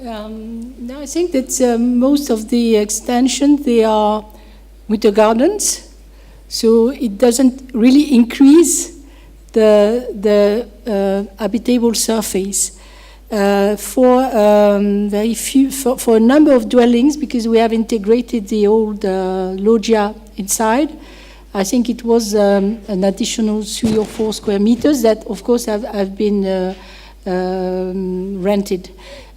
No, I think that most of the extension, they are winter gardens, so it doesn't really increase the habitable surface. For very few, for a number of dwellings, because we have integrated the old loggia inside, I think it was an additional 3 or 4 square meters that, of course, have been rented.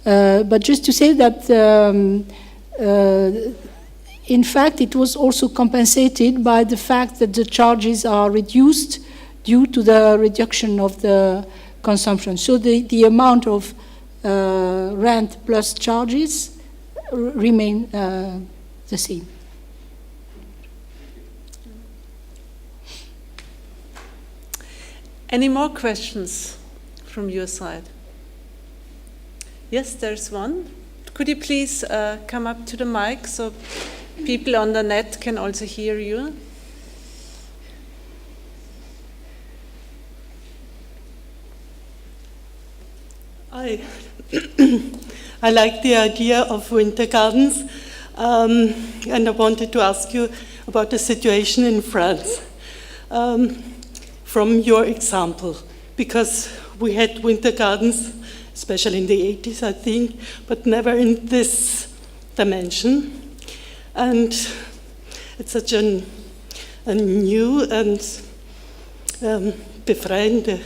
But just to say that, in fact, it was also compensated by the fact that the charges are reduced due to the reduction of the consumption. So the amount of rent plus charges remain the same. Any more questions from your side? Yes, there's one. Could you please come up to the mic so people on the net can also hear you? I like the idea of winter gardens, and I wanted to ask you about the situation in France. From your example, because we had winter gardens, especially in the 80s, I think, but never in this dimension. And it's such a new and befreiende,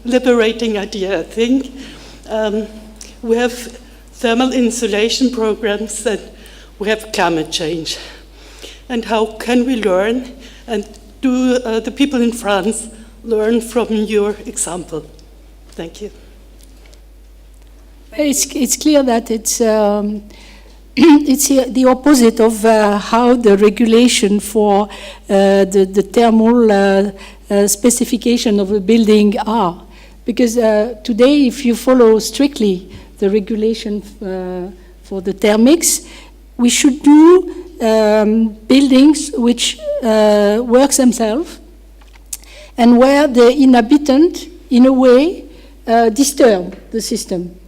liberating idea, I think. We have thermal insulation programs and we have climate change. And how can we learn, and do the people in France learn from your example? Thank you. It's clear that it's the opposite of how the regulation for the thermal specification of a building are. Because today, if you follow strictly the regulation for the thermics, we should do buildings which work themselves and where the inhabitant, in a way, disturb the system.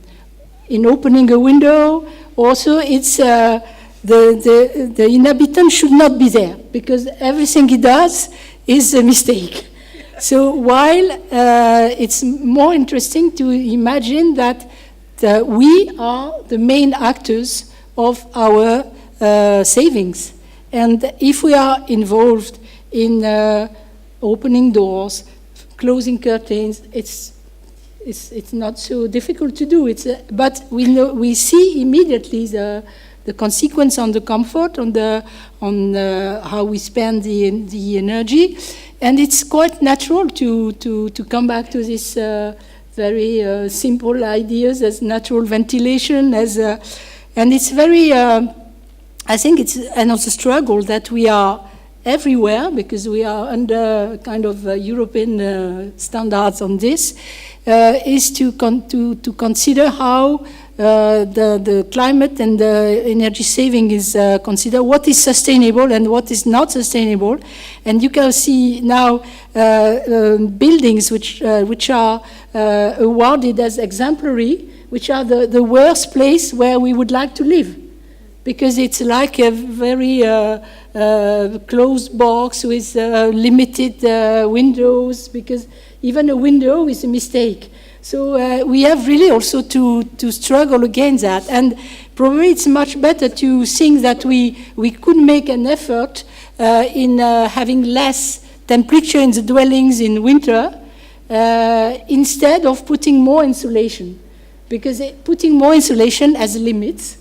In opening a window, also it's the inhabitant should not be there, because everything he does is a mistake. So while it's more interesting to imagine that we are the main actors of our savings. And if we are involved in opening doors, closing curtains, it's not so difficult to do. But we see immediately the consequence on the comfort, on how we spend the energy, and it's quite natural to come back to this very simple ideas as natural ventilation, and it's very. I think it's another struggle that we are everywhere, because we are under kind of European standards on this, is to consider how the climate and the energy saving is considered, what is sustainable and what is not sustainable. And you can see now buildings which are awarded as exemplary, which are the worst place where we would like to live. because it's like a very closed box with limited windows, because even a window is a mistake. So we have really also to struggle against that. And probably it's much better to think that we could make an effort in having less temperature in the dwellings in winter instead of putting more insulation. Because putting more insulation has limits,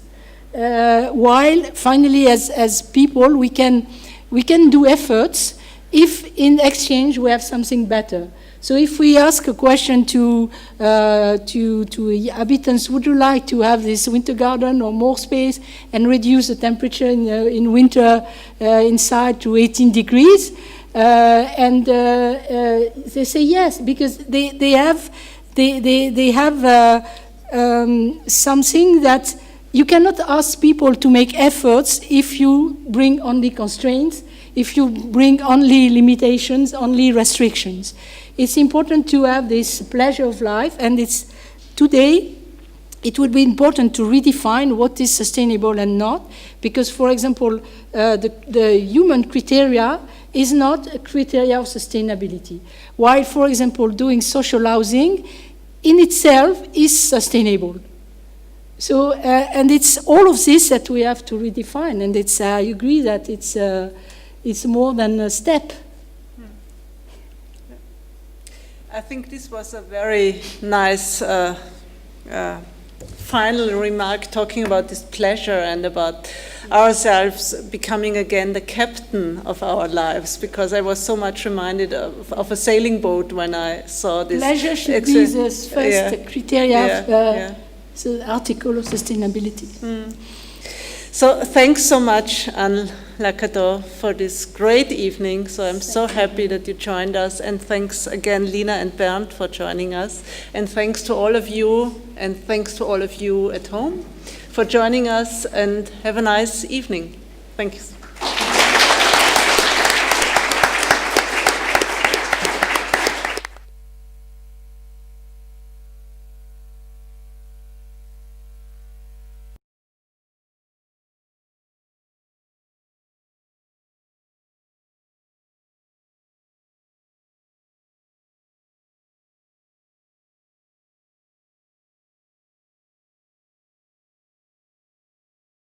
while finally as people we can do efforts if in exchange we have something better. So if we ask a question to inhabitants, would you like to have this winter garden or more space and reduce the temperature in winter inside to 18 degrees? And they say yes, because they have something that you cannot ask people to make efforts if you bring only constraints, if you bring only limitations, only restrictions. It's important to have this pleasure of life, and today it would be important to redefine what is sustainable and not, because, for example, the human criteria is not a criteria of sustainability, while, for example, doing social housing in itself is sustainable. So, and it's all of this that we have to redefine, and I agree that it's more than a step. I think this was a very nice final remark, talking about this pleasure and about ourselves becoming again the captain of our lives, because I was so much reminded of a sailing boat when I saw this. Pleasure should be the first criteria of the article of sustainability. So thanks so much, Anne Lacaton, for this great evening. So I'm so happy that you joined us, and thanks again, Lina and Bernd, for joining us. And thanks to all of you, and thanks to all of you at home for joining us, and have a nice evening. Thanks.